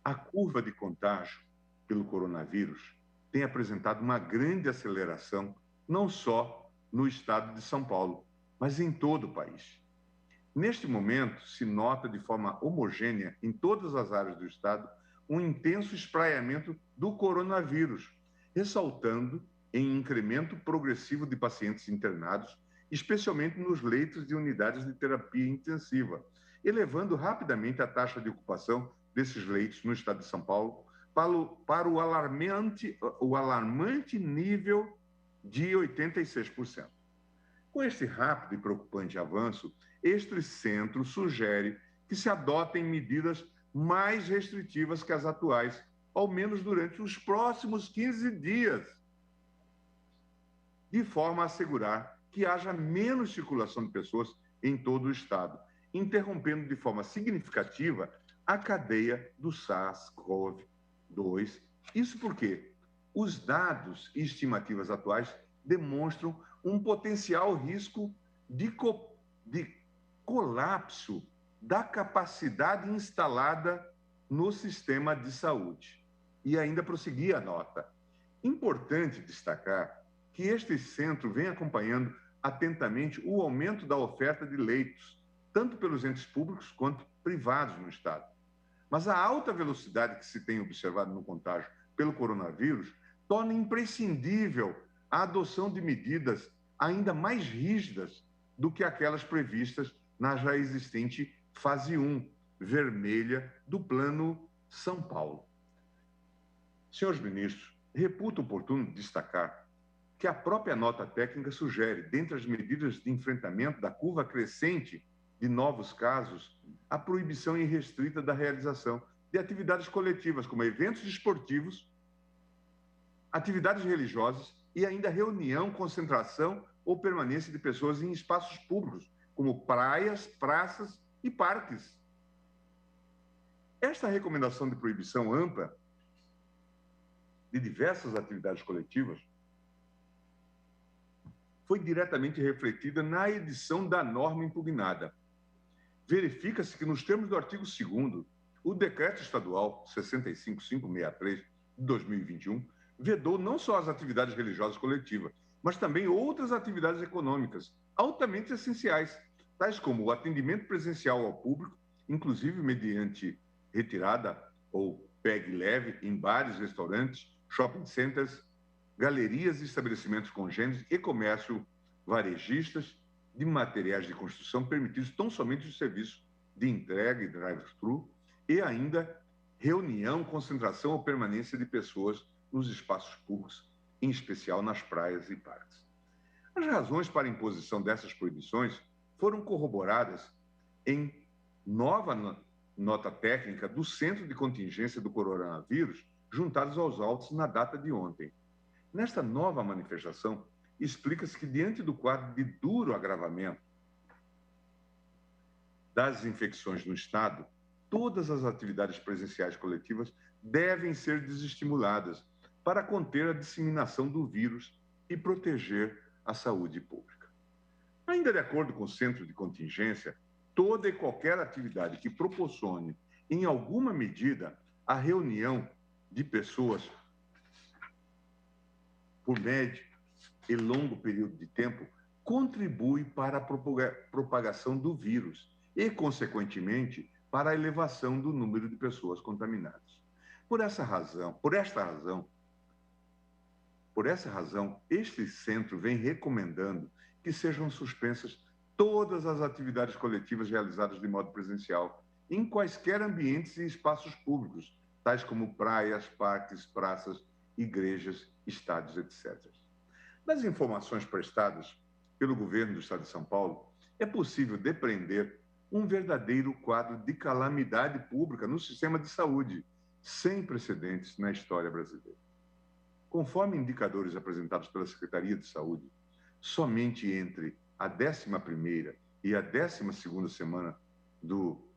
Speaker 2: a curva de contágio pelo coronavírus tem apresentado uma grande aceleração, não só no estado de São Paulo, mas em todo o país. Neste momento, se nota de forma homogênea em todas as áreas do estado um intenso espraiamento do coronavírus, ressaltando em incremento progressivo de pacientes internados, especialmente nos leitos de unidades de terapia intensiva, elevando rapidamente a taxa de ocupação desses leitos no estado de São Paulo para o alarmante nível de 86%. Com este rápido e preocupante avanço, este centro sugere que se adotem medidas mais restritivas que as atuais, ao menos durante os próximos 15 dias, de forma a assegurar que haja menos circulação de pessoas em todo o estado, interrompendo de forma significativa a cadeia do SARS-CoV-2. Isso porque os dados e estimativas atuais demonstram um potencial risco de colapso da capacidade instalada no sistema de saúde. E ainda prosseguia a nota. Importante destacar que este centro vem acompanhando atentamente o aumento da oferta de leitos, tanto pelos entes públicos quanto privados no estado. Mas a alta velocidade que se tem observado no contágio pelo coronavírus torna imprescindível a adoção de medidas ainda mais rígidas do que aquelas previstas na já existente fase 1, vermelha, do Plano São Paulo. Senhores ministros, reputo oportuno destacar que a própria nota técnica sugere, dentre as medidas de enfrentamento da curva crescente de novos casos, a proibição irrestrita da realização de atividades coletivas, como eventos esportivos, atividades religiosas e ainda reunião, concentração ou permanência de pessoas em espaços públicos, como praias, praças e parques. Esta recomendação de proibição ampla de diversas atividades coletivas foi diretamente refletida na edição da norma impugnada. Verifica-se que, nos termos do artigo 2º, o Decreto Estadual 65563 de 2021 vedou não só as atividades religiosas coletivas, mas também outras atividades econômicas altamente essenciais, tais como o atendimento presencial ao público, inclusive mediante retirada ou pegue leve em bares, restaurantes, shopping centers, galerias e estabelecimentos congêneres e comércio varejistas de materiais de construção permitidos tão somente o serviço de entrega e drive-thru e ainda reunião, concentração ou permanência de pessoas nos espaços públicos, em especial nas praias e parques. As razões para a imposição dessas proibições foram corroboradas em nova nota técnica do Centro de Contingência do Coronavírus, juntados aos autos na data de ontem. Nesta nova manifestação, explica-se que, diante do quadro de duro agravamento das infecções no Estado, todas as atividades presenciais coletivas devem ser desestimuladas para conter a disseminação do vírus e proteger a saúde pública. Ainda de acordo com o Centro de Contingência, toda e qualquer atividade que proporcione, em alguma medida, a reunião de pessoas por médio e longo período de tempo contribui para a propagação do vírus e, consequentemente, para a elevação do número de pessoas contaminadas. Por essa razão, este centro vem recomendando que sejam suspensas todas as atividades coletivas realizadas de modo presencial em quaisquer ambientes e espaços públicos, tais como praias, parques, praças, igrejas, estádios, etc. Das informações prestadas pelo governo do Estado de São Paulo, é possível depreender um verdadeiro quadro de calamidade pública no sistema de saúde, sem precedentes na história brasileira. Conforme indicadores apresentados pela Secretaria de Saúde, somente entre a 11ª e a 12ª semana do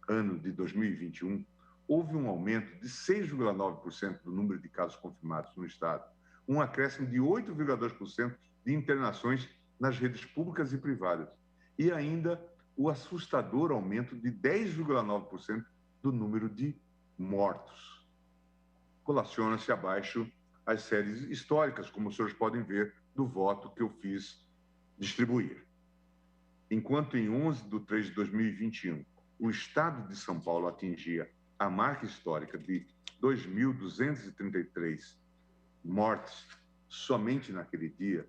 Speaker 2: ano de 2021, houve um aumento de 6,9% do número de casos confirmados no Estado, um acréscimo de 8,2% de internações nas redes públicas e privadas, e ainda o assustador aumento de 10,9% do número de mortos. Colaciona-se abaixo as séries históricas, como os senhores podem ver, do voto que eu fiz distribuir. Enquanto em 11 de 3 de 2021, o Estado de São Paulo atingia a marca histórica de 2.233 mortes somente naquele dia,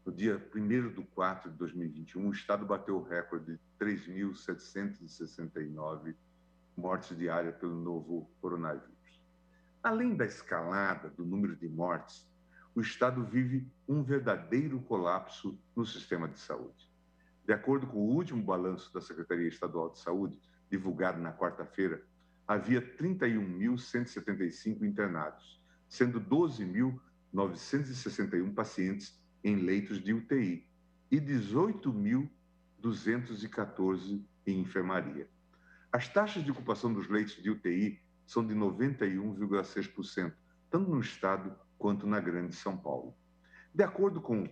Speaker 2: no dia 1º de 4 de 2021, o Estado bateu o recorde de 3.769 mortes diárias pelo novo coronavírus. Além da escalada do número de mortes, o Estado vive um verdadeiro colapso no sistema de saúde. De acordo com o último balanço da Secretaria Estadual de Saúde, divulgado na quarta-feira, havia 31.175 internados, sendo 12.961 pacientes em leitos de UTI e 18.214 em enfermaria. As taxas de ocupação dos leitos de UTI são de 91,6%, tanto no Estado quanto na Grande São Paulo. De acordo com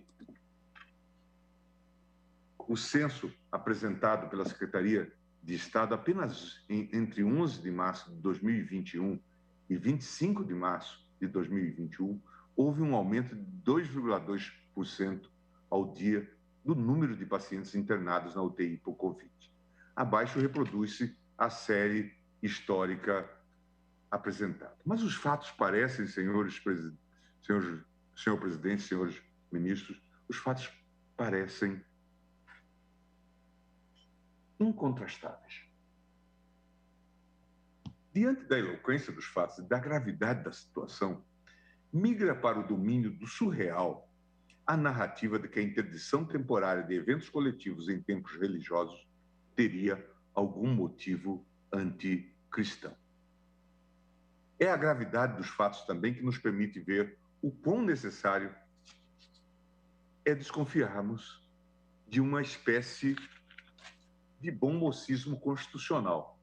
Speaker 2: o censo apresentado pela Secretaria de Estado, apenas entre 11 de março de 2021 e 25 de março de 2021, houve um aumento de 2,2% ao dia do número de pacientes internados na UTI por Covid. Abaixo reproduz-se a série histórica apresentada. Mas os fatos parecem, senhor presidente, senhores ministros, os fatos parecem incontrastáveis. Diante da eloquência dos fatos e da gravidade da situação, migra para o domínio do surreal a narrativa de que a interdição temporária de eventos coletivos em tempos religiosos teria algum motivo anticristão. É a gravidade dos fatos também que nos permite ver o quão necessário é desconfiarmos de uma espécie de bom mocismo constitucional,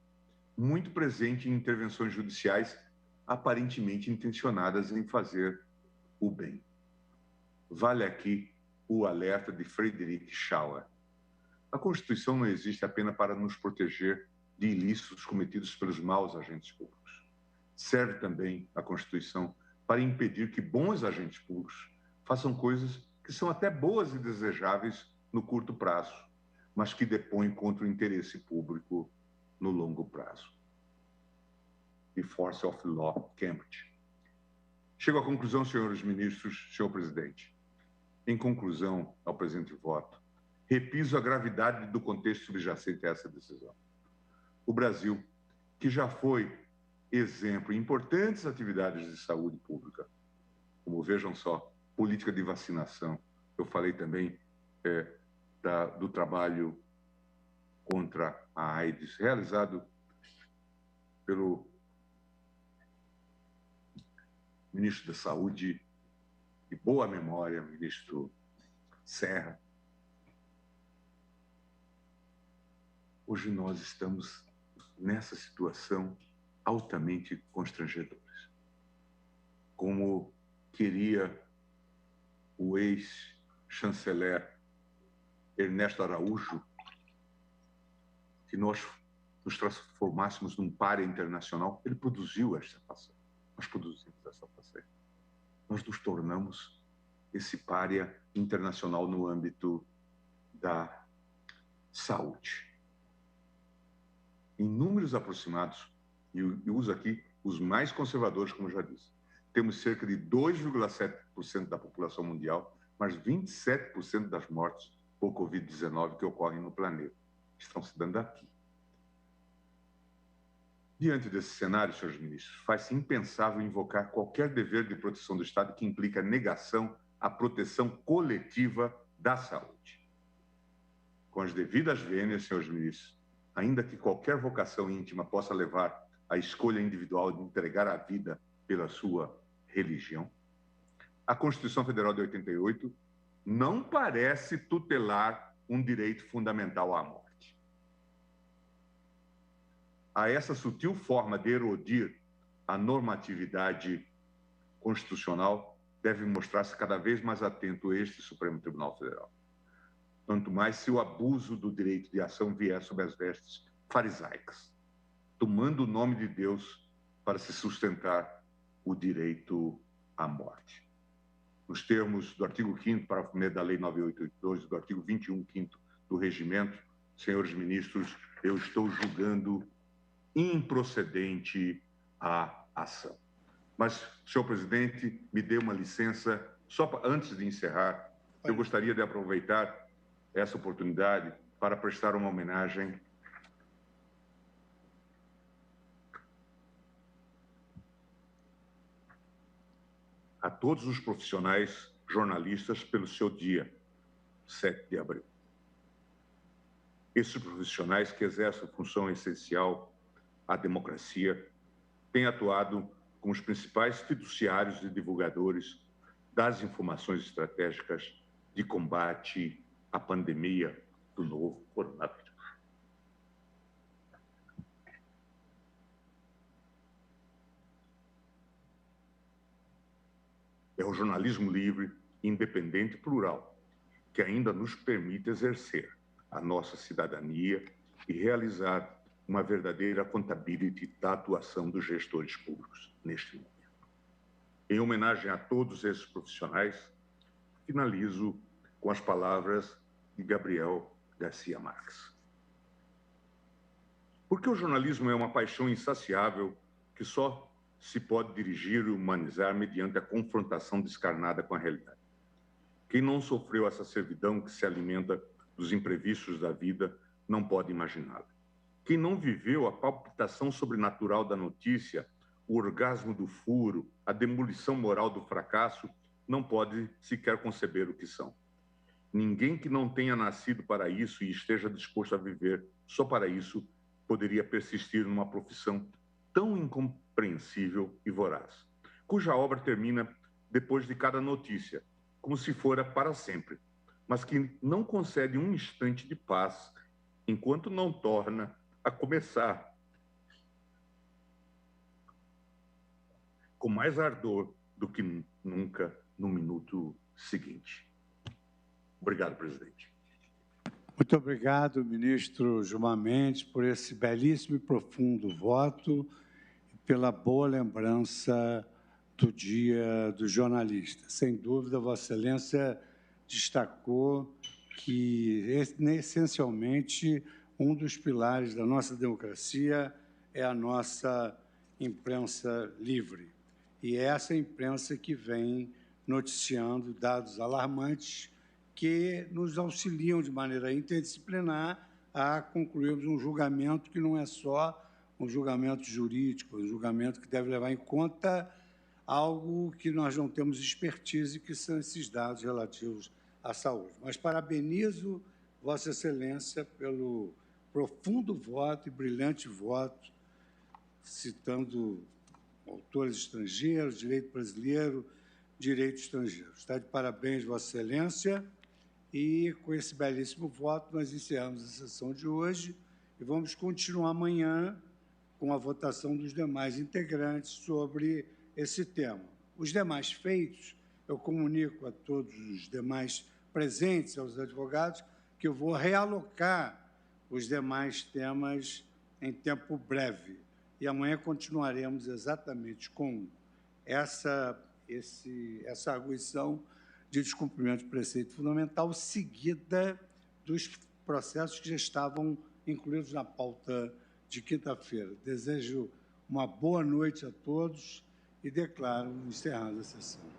Speaker 2: muito presente em intervenções judiciais aparentemente intencionadas em fazer o bem. Vale aqui o alerta de Friedrich Schauer. A Constituição não existe apenas para nos proteger de ilícitos cometidos pelos maus agentes públicos. Serve também a Constituição para impedir que bons agentes públicos façam coisas que são até boas e desejáveis no curto prazo, mas que depõem contra o interesse público no longo prazo. The Force of Law, Cambridge. Chego à conclusão, senhores ministros, senhor presidente. Em conclusão ao presente voto, repiso a gravidade do contexto subjacente a essa decisão. O Brasil, que já foi exemplo em importantes atividades de saúde pública, como vejam só, política de vacinação, eu falei também do trabalho contra a AIDS, realizado pelo ministro da Saúde, de boa memória, ministro Serra. Hoje nós estamos nessa situação altamente constrangedora. Como queria o ex-chanceler Ernesto Araújo, que nós nos transformássemos num pária internacional, ele produziu esta passagem. Nós produzimos essa passagem. Nós nos tornamos esse pária internacional no âmbito da saúde. Em números aproximados, e eu uso aqui os mais conservadores, como já disse, temos cerca de 2,7% da população mundial, mas 27% das mortes por Covid-19 que ocorrem no planeta estão se dando aqui. Diante desse cenário, senhores ministros, faz-se impensável invocar qualquer dever de proteção do Estado que implica negação à proteção coletiva da saúde. Com as devidas vênias, senhores ministros, ainda que qualquer vocação íntima possa levar à escolha individual de entregar a vida pela sua religião, a Constituição Federal de 88 não parece tutelar um direito fundamental à morte. A essa sutil forma de erodir a normatividade constitucional deve mostrar-se cada vez mais atento este Supremo Tribunal Federal. Quanto mais se o abuso do direito de ação vier sob as vestes farisaicas, tomando o nome de Deus para se sustentar o direito à morte. Nos termos do artigo 5º, parágrafo 1º da Lei 9882 e do artigo 21, 5º do Regimento, senhores ministros, eu estou julgando improcedente a ação. Mas, senhor presidente, me dê uma licença, só antes de encerrar, eu gostaria de aproveitar essa oportunidade para prestar uma homenagem a todos os profissionais jornalistas pelo seu dia, 7 de abril. Esses profissionais que exercem função essencial à democracia têm atuado como os principais fiduciários e divulgadores das informações estratégicas de combate à pandemia do novo coronavírus. É o jornalismo livre, independente e plural que ainda nos permite exercer a nossa cidadania e realizar uma verdadeira accountability da atuação dos gestores públicos neste momento. Em homenagem a todos esses profissionais, finalizo com as palavras de Gabriel Garcia Marques. Porque o jornalismo é uma paixão insaciável que só se pode dirigir e humanizar mediante a confrontação descarnada com a realidade. Quem não sofreu essa servidão que se alimenta dos imprevistos da vida não pode imaginá-la. Quem não viveu a palpitação sobrenatural da notícia o orgasmo do furo, a demolição moral do fracasso, não pode sequer conceber o que são. Ninguém que não tenha nascido para isso e esteja disposto a viver só para isso poderia persistir numa profissão tão incompreensível e voraz, cuja obra termina depois de cada notícia, como se fora para sempre, mas que não concede um instante de paz enquanto não torna a começar com mais ardor do que nunca no minuto seguinte. Obrigado, presidente.
Speaker 1: Muito obrigado, ministro Gilmar Mendes, por esse belíssimo e profundo voto e pela boa lembrança do Dia do Jornalista. Sem dúvida, Vossa Excelência destacou que, essencialmente, um dos pilares da nossa democracia é a nossa imprensa livre. E é essa imprensa que vem noticiando dados alarmantes que nos auxiliam de maneira interdisciplinar a concluirmos um julgamento que não é só um julgamento jurídico, um julgamento que deve levar em conta algo que nós não temos expertise, que são esses dados relativos à saúde. Mas parabenizo Vossa Excelência pelo profundo voto e brilhante voto, citando autores estrangeiros, direito brasileiro, direito estrangeiro. Está de parabéns, Vossa Excelência. E, com esse belíssimo voto, nós encerramos a sessão de hoje e vamos continuar amanhã com a votação dos demais integrantes sobre esse tema. Os demais feitos, eu comunico a todos os demais presentes, aos advogados, que eu vou realocar os demais temas em tempo breve. E amanhã continuaremos exatamente com essa arguição de descumprimento de preceito fundamental, seguida dos processos que já estavam incluídos na pauta de quinta-feira. Desejo uma boa noite a todos e declaro encerrada a sessão.